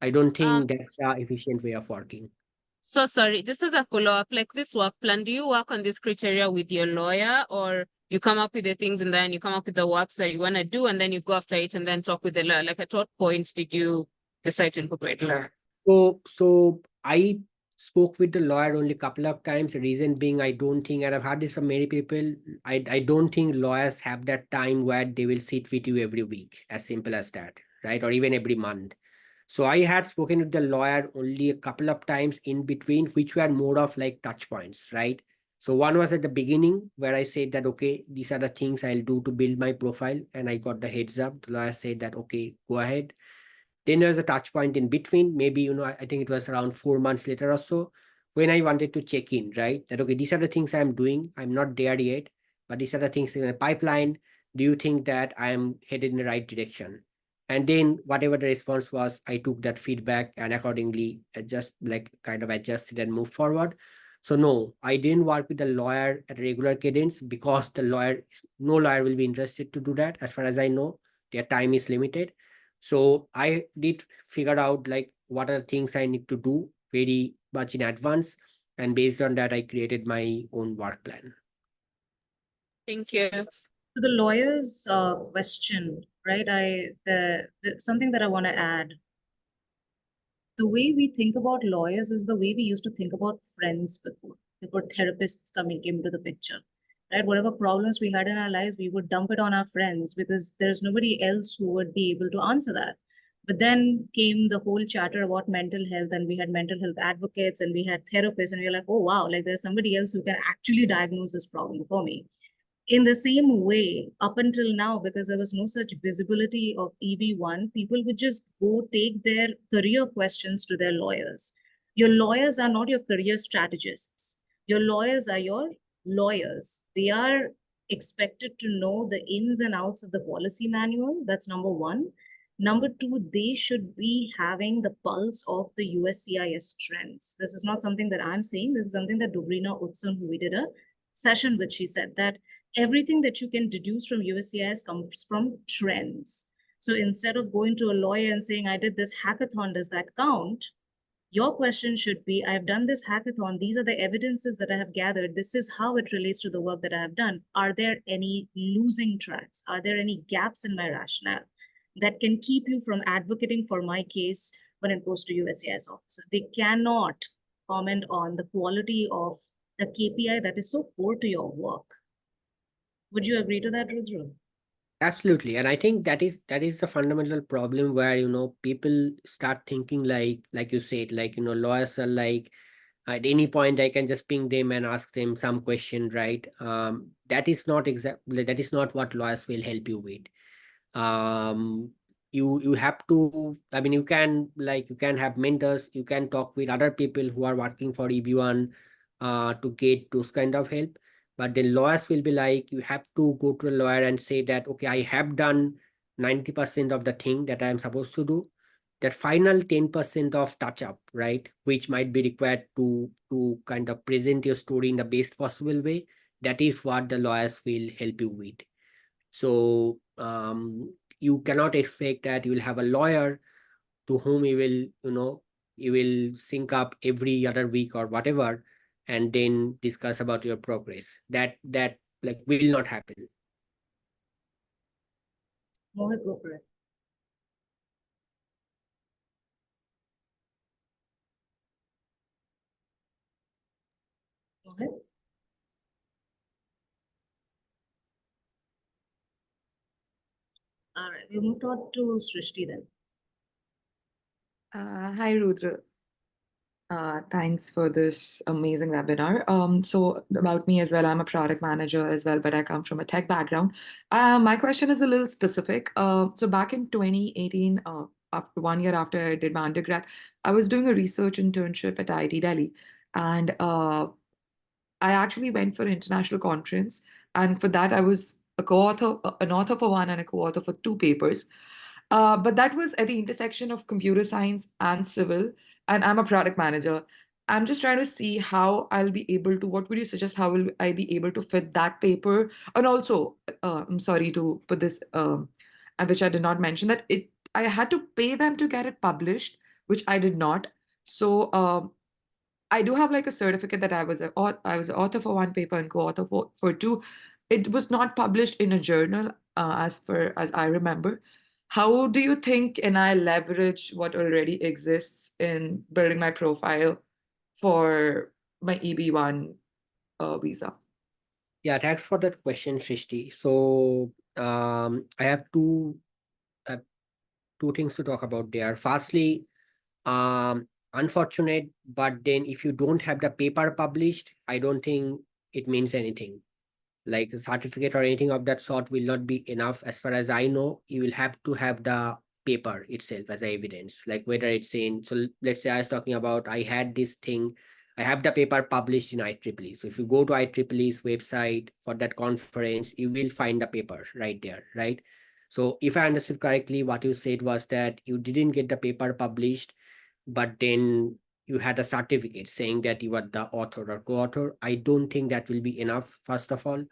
I don't Um, think that's the efficient way of working. so sorry, just as a follow-up, like this work plan, do you work on this criteria with your lawyer, or you come up with the things and then you come up with the works that you want to do and then you go after it and then talk with the lawyer? Like at what point did you decide to incorporate lawyer? So I spoke with the lawyer only a couple of times. The reason being, I don't think, and I've heard this from many people, I don't think lawyers have that time where they will sit with you every week, as simple as that, right? Or even every month. So I had spoken with the lawyer only a couple of times in between, which were more of like touch points, right? So one was at the beginning where I said that, okay, these are the things I'll do to build my profile. And I got the heads up. The lawyer said that, okay, go ahead. Then there's a touch point in between. Maybe, I think it was around 4 months later or so, when I wanted to check in, right? That, okay, these are the things I'm doing. I'm not there yet, but these are the things in the pipeline. Do you think that I am headed in the right direction? And then whatever the response was, I took that feedback and accordingly just like kind of adjusted and moved forward. So no, I didn't work with the lawyer at a regular cadence because no lawyer will be interested to do that. As far as I know, their time is limited. So I did figure out like what are the things I need to do very much in advance. And based on that, I created my own work plan. Thank you. To the lawyer's question, right? Something that I want to add. The way we think about lawyers is the way we used to think about friends before therapists came into the picture, right? Whatever problems we had in our lives, we would dump it on our friends because there's nobody else who would be able to answer that. But then came the whole chatter about mental health, and we had mental health advocates and we had therapists, and we are like, oh wow, like there's somebody else who can actually diagnose this problem for me. In the same way, up until now, because there was no such visibility of EB1, people would just go take their career questions to their lawyers. Your lawyers are not your career strategists. Your lawyers are your lawyers. They are expected to know the ins and outs of the policy manual. That's number one. Number two, they should be having the pulse of the USCIS trends. This is not something that I'm saying. This is something that Dobrina Utsun, who we did a session with, she said that everything that you can deduce from USCIS comes from trends. So instead of going to a lawyer and saying, I did this hackathon, does that count? Your question should be, I've done this hackathon. These are the evidences that I have gathered. This is how it relates to the work that I have done. Are there any losing tracks? Are there any gaps in my rationale that can keep you from advocating for my case when it goes to USCIS officer? They cannot comment on the quality of the KPI that is so core to your work. Would you agree to that, Rudra? Absolutely. And I think that is the fundamental problem where, people start thinking like you said, like, lawyers are like, at any point I can just ping them and ask them some question, right? That is not what lawyers will help you with. You have to, I mean, you can have mentors, you can talk with other people who are working for EB1 to get those kind of help. But then lawyers will be like, you have to go to a lawyer and say that, okay, I have done 90% of the thing that I am supposed to do. That final 10% of touch up, right, which might be required to kind of present your story in the best possible way, that is what the lawyers will help you with. So you cannot expect that you will have a lawyer to whom you will sync up every other week or whatever, and then discuss about your progress. That like will not happen. Mohit, go for it. Mohit? All right, we moved on to Srishti then. Hi, Rudra. Thanks for this amazing webinar. So about me as well, I'm a product manager as well, but I come from a tech background. My question is a little specific. So back in 2018, after 1 year after I did my undergrad, I was doing a research internship at IIT Delhi, and I actually went for an international conference, and for that I was a co-author, an author for one, and a co-author for two papers. But that was at the intersection of computer science and civil, and I'm a product manager. I'm just trying to see how I'll be able to, what would you suggest? How will I be able to fit that paper? And also, I'm sorry to put this, which I did not mention, that I had to pay them to get it published, which I did not. So I do have like a certificate that I was an author for one paper and co-author for two. It was not published in a journal, as far as I remember. How do you think can I leverage what already exists in building my profile for my EB1 visa? Yeah, thanks for that question, Srishti. So I have two things to talk about there. Firstly, unfortunate, but then if you don't have the paper published, I don't think it means anything. Like a certificate or anything of that sort will not be enough. As far as I know, you will have to have the paper itself as evidence, like whether it's in, so let's say I was talking about, I had this thing, I have the paper published in IEEE. So if you go to IEEE's website for that conference, you will find the paper right there, right? So if I understood correctly, what you said was that you didn't get the paper published, but then you had a certificate saying that you are the author or co-author. I don't think that will be enough, first of all.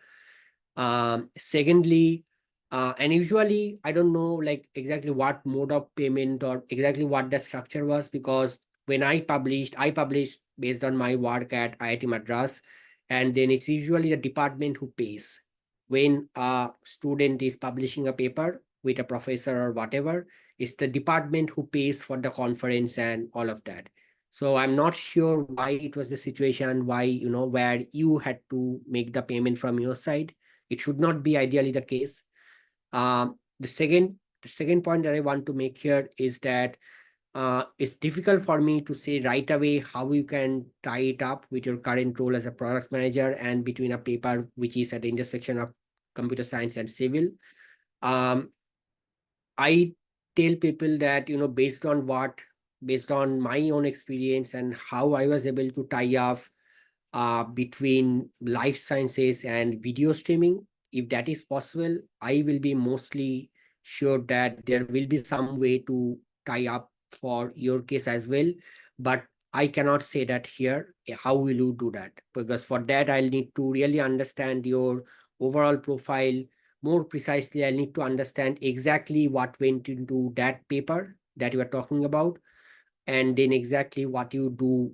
Secondly, and usually I don't know like exactly what mode of payment or exactly what the structure was, because when I published based on my work at IIT Madras, and then it's usually the department who pays. When a student is publishing a paper with a professor or whatever, it's the department who pays for the conference and all of that. So I'm not sure why it was the situation, why, where you had to make the payment from your side. It should not be ideally the case. The second point that I want to make here is that it's difficult for me to say right away how you can tie it up with your current role as a product manager and between a paper which is at the intersection of computer science and civil. I tell people that, based on my own experience and how I was able to tie up between life sciences and video streaming, if that is possible, I will be mostly sure that there will be some way to tie up for your case as well. But I cannot say that here. How will you do that? Because for that, I'll need to really understand your overall profile more precisely. I need to understand exactly what went into that paper that you are talking about, and then exactly what you do,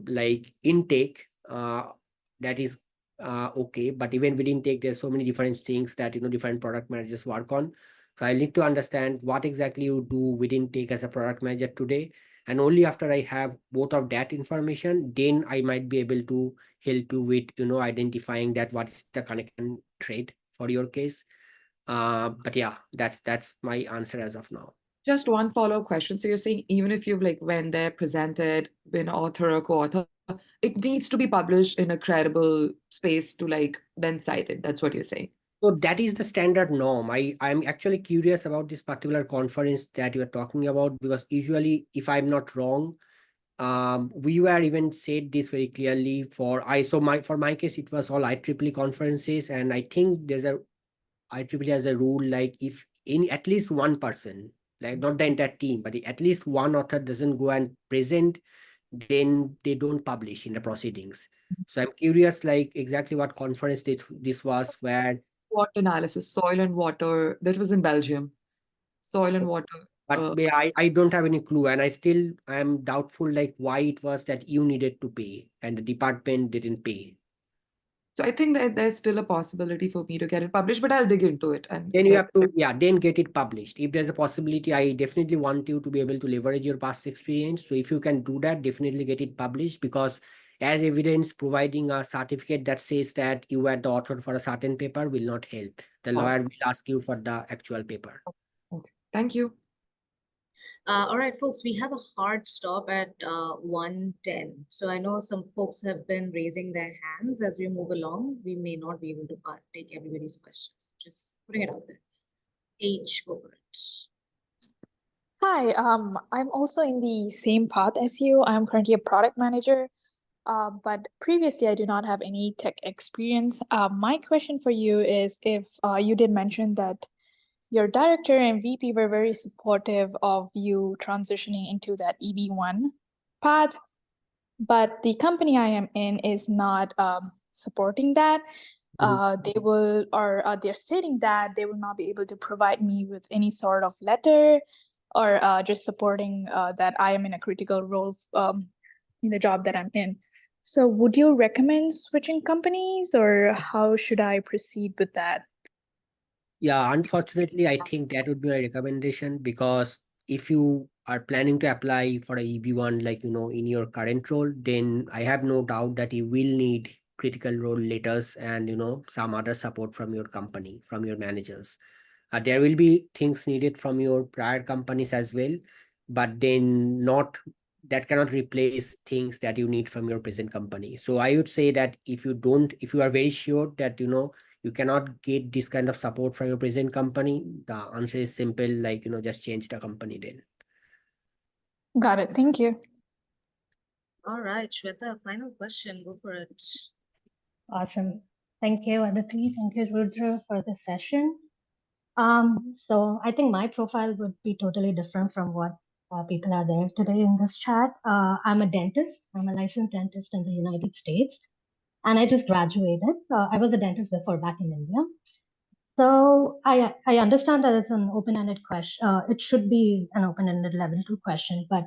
like intake, that is okay. But even with intake, there's so many different things that different product managers work on. So I need to understand what exactly you do with intake as a product manager today, and only after I have both of that information, then I might be able to help you with identifying that what is the connection trait for your case. But yeah, that's my answer as of now. Just one follow-up question. So you're saying even if you've like went there, presented, been author or co-author, it needs to be published in a credible space to like then cite it. That's what you're saying. So that is the standard norm. I'm actually curious about this particular conference that you are talking about, because usually, if I'm not wrong, we were even said this very clearly for my case, it was all IEEE conferences, and I think there's a IEEE has a rule like if at least one person, like not the entire team, but at least one author doesn't go and present, then they don't publish in the proceedings. So I'm curious, like exactly what conference this was, where Water analysis, soil and water. That was in Belgium. Soil and water. but yeah, I don't have any clue, and I am doubtful like why it was that you needed to pay and the department didn't pay. So I think that there's still a possibility for me to get it published, but I'll dig into it and Then you have to, yeah, then get it published. If there's a possibility, I definitely want you to be able to leverage your past experience. So if you can do that, definitely get it published, because as evidence, providing a certificate that says that you were the author for a certain paper will not help. The lawyer will ask you for the actual paper. Okay. Thank you. All right, folks, we have a hard stop at 1:10. So I know some folks have been raising their hands as we move along. We may not be able to take everybody's questions. Just putting it out there. H, go for it. Hi, I'm also in the same path as you. I'm currently a product manager, but previously I do not have any tech experience. My question for you is if you did mention that your director and VP were very supportive of you transitioning into that EB1 path, but the company I am in is not supporting that. They're stating that they will not be able to provide me with any sort of letter or just supporting that I am in a critical role in the job that I'm in. So would you recommend switching companies, or how should I proceed with that? Yeah, unfortunately, I think that would be my recommendation, because if you are planning to apply for a EB1, like, in your current role, then I have no doubt that you will need critical role letters and, some other support from your company, from your managers. There will be things needed from your prior companies as well, but then that cannot replace things that you need from your present company. So I would say that if you are very sure that, you cannot get this kind of support from your present company, the answer is simple, like, just change the company then. Got it. Thank you. All right, Shweta, final question. Go for it. Awesome. Thank you, Aditi. Thank you, Rudra, for the session. So I think my profile would be totally different from what people are there today in this chat. I'm a dentist. I'm a licensed dentist in the United States, and I just graduated. I was a dentist before back in India. So I understand that it's an open-ended question. It should be an open-ended level 2 question, but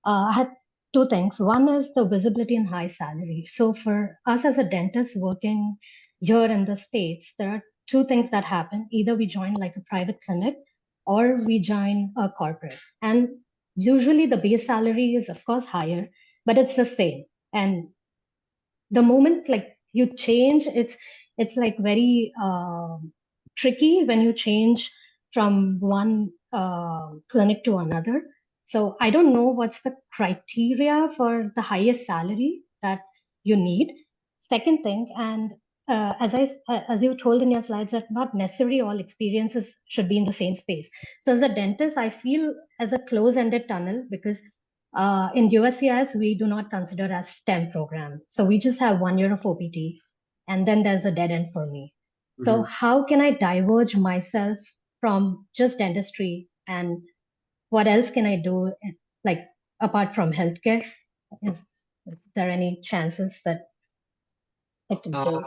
I had two things. One is the visibility and high salary. So for us as a dentist working here in the States, there are two things that happen. Either we join like a private clinic or we join a corporate. And usually the base salary is of course higher, but it's the same. And the moment like you change, it's like very tricky when you change from one clinic to another. So I don't know what's the criteria for the highest salary that you need. Second thing, and as you told in your slides, that not necessarily all experiences should be in the same space. So as a dentist, I feel as a close-ended tunnel, because in USCIS, we do not consider as STEM program. So we just have 1 year of OPT, and then there's a dead end for me. So how can I diverge myself from just dentistry, and what else can I do, like apart from healthcare? Is there any chances that I could do?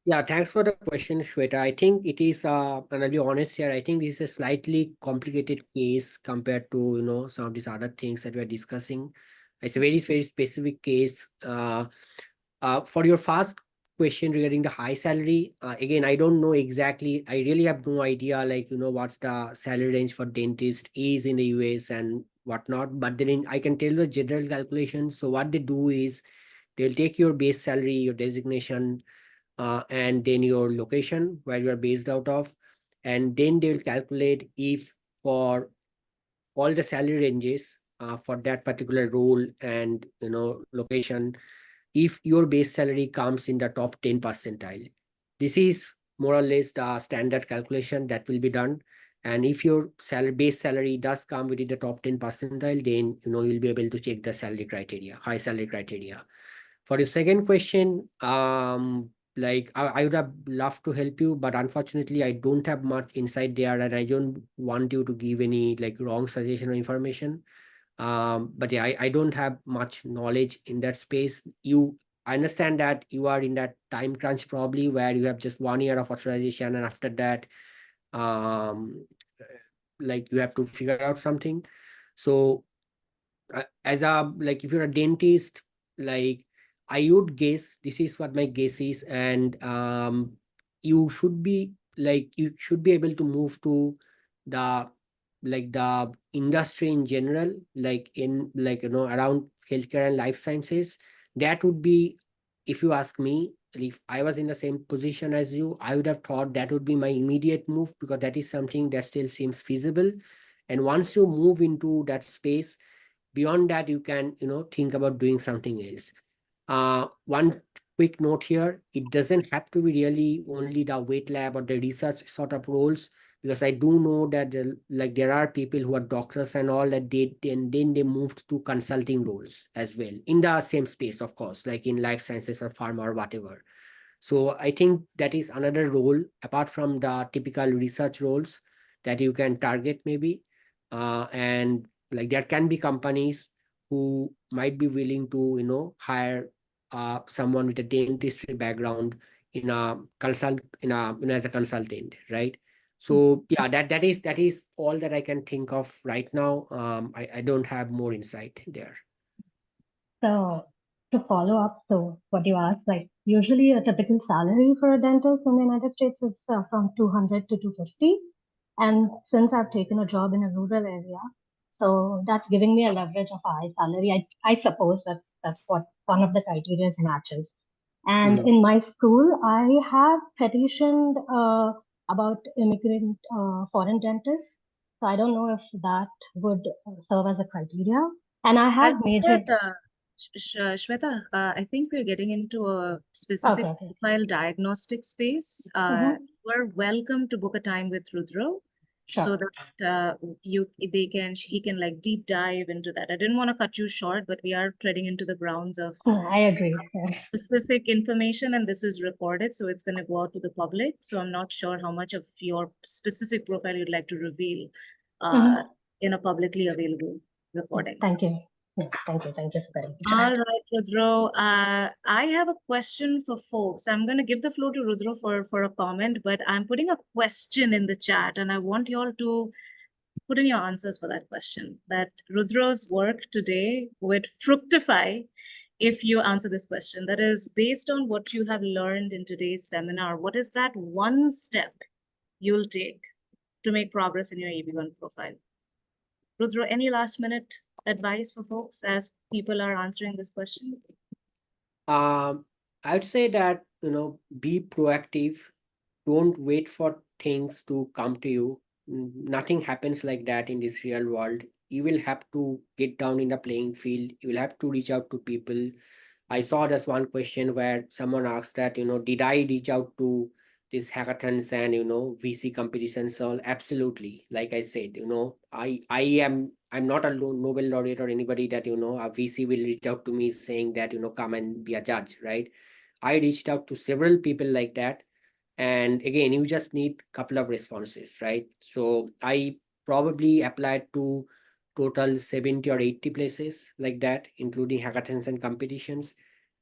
Yeah, thanks for the question, Shweta. I think it is, and I'll be honest here, I think this is a slightly complicated case compared to, some of these other things that we're discussing. It's a very, very specific case. For your first question regarding the high salary, again, I don't know exactly. I really have no idea, like, what's the salary range for dentist is in the US and whatnot. But then I can tell the general calculation. So what they do is they'll take your base salary, your designation, and then your location where you are based out of, and then they'll calculate if for all the salary ranges for that particular role and location, if your base salary comes in the top 10 percentile. This is more or less the standard calculation that will be done. And if your base salary does come within the top 10 percentile, then you'll be able to check the salary criteria, high salary criteria. For the second question, like I would have loved to help you, but unfortunately I don't have much insight there, and I don't want you to give any like wrong suggestion or information. But yeah, I don't have much knowledge in that space. I understand that you are in that time crunch probably where you have just 1 year of authorization, and after that, um, like you have to figure out something. So as a like if you're a dentist, like I would guess, this is what my guess is, and you should be able to move to the the industry in general, like in around healthcare and life sciences. That would be, if you ask me, if I was in the same position as you, I would have thought that would be my immediate move, because that is something that still seems feasible. And once you move into that space, beyond that you can think about doing something else. One quick note here, it doesn't have to be really only the wet lab or the research sort of roles, because I do know that there are people who are doctors and all that then they moved to consulting roles as well in the same space, of course, like in life sciences or pharma or whatever. So I think that is another role apart from the typical research roles that you can target maybe. And like there can be companies who might be willing to hire someone with a dentistry background in a consult in a as a consultant, right? So yeah, that is all that I can think of right now. I don't have more insight there. So to follow up to what you asked, like usually a typical salary for a dentist in the United States is from 200 to 250. And since I've taken a job in a rural area, so that's giving me a leverage of a high salary. I suppose that's what one of the criteria matches. And in my school, I have petitioned about immigrant foreign dentists. So I don't know if that would serve as a criteria. And I I have think majored. that, Shweta, I think we're getting into a specific Okay. profile diagnostic space. You're welcome to book a time with Rudro so Sure. that he can like deep dive into that. I didn't want to cut you short, but we are treading into the grounds of I agree. specific information, and this is recorded, so it's going to go out to the public. So I'm not sure how much of your specific profile you'd like to reveal in a publicly available recording. Thank you. Yeah, thank you. Thank you for that. All right, Rudro. I have a question for folks. I'm going to give the floor to Rudro for a comment, but I'm putting a question in the chat, and I want you all to put in your answers for that question. That Rudro's work today would fructify if you answer this question. That is, based on what you have learned in today's seminar, what is that one step you'll take to make progress in your EB1 profile? Rudro, any last minute advice for folks as people are answering this question? I'd say that, be proactive. Don't wait for things to come to you. Nothing happens like that in this real world. You will have to get down in the playing field. You will have to reach out to people. I saw this one question where someone asked that, did I reach out to these hackathons and, VC competitions? So absolutely. Like I said, I'm not a Nobel laureate or anybody that, a VC will reach out to me saying that, come and be a judge, right? I reached out to several people like that. And again, you just need a couple of responses, right? So I probably applied to total 70 or 80 places like that, including hackathons and competitions.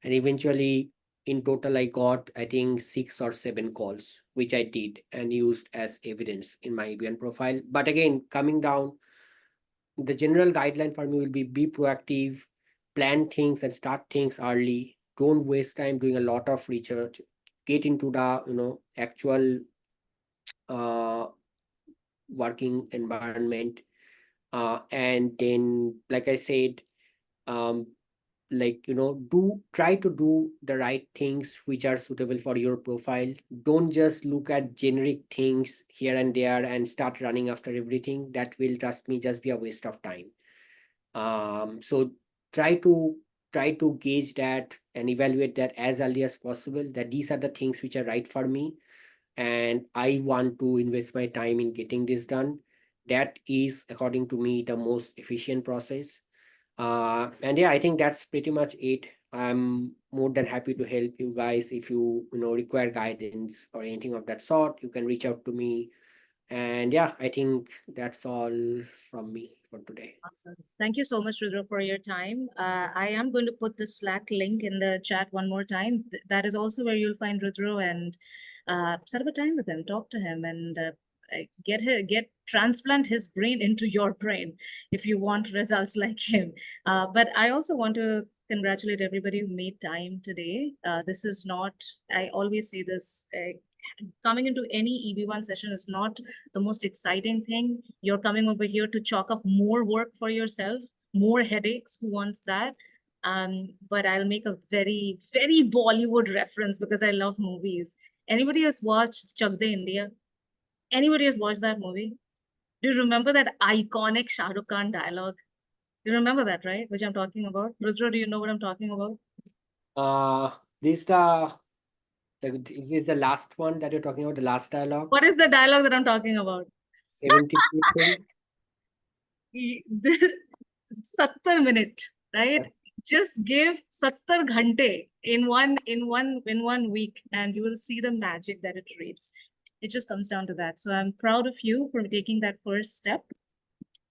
And eventually, in total, I got, I think, 6 or 7 calls, which I did and used as evidence in my EB1 profile. But again, coming down, the general guideline for me will be proactive, plan things and start things early. Don't waste time doing a lot of research. Get into the, actual working environment. And then, like I said, um, try to do the right things which are suitable for your profile. Don't just look at generic things here and there and start running after everything. That will, trust me, just be a waste of time. So try to gauge that and evaluate that as early as possible, that these are the things which are right for me. and I want to invest my time in getting this done. That is, according to me, the most efficient process. And yeah, I think that's pretty much it. I'm more than happy to help you guys. If you require guidance or anything of that sort, you can reach out to me. And yeah, I think that's all from me for today. Awesome. Thank you so much, Rudra, for your time. I am going to put the Slack link in the chat one more time. That is also where you'll find Rudra, and set up a time with him, talk to him, and get transplant his brain into your brain if you want results like him. But I also want to congratulate everybody who made time today. This is not, I always say this, coming into any EB1 session is not the most exciting thing. You're coming over here to chalk up more work for yourself, more headaches. Who wants that? But I'll make a very, very Bollywood reference because I love movies. Anybody has watched Chak De India? Anybody has watched that movie? Do you remember that iconic Shah Rukh Khan dialogue? You remember that, right? Which I'm talking about. Rudra, do you know what I'm talking about? This is this the last one that you're talking about, the last dialogue? What is the dialogue that I'm talking about? 72 thing? 70 minutes, right? Just give 70 ghante in one week, and you will see the magic that it reaps. It just comes down to that. So I'm proud of you for taking that first step.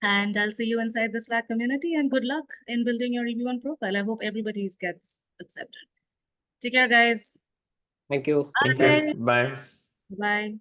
And I'll see you inside the Slack community, and good luck in building your EB1 profile. I hope everybody gets accepted. Take care, guys. Thank you. Thank Bye. you. Bye. Bye.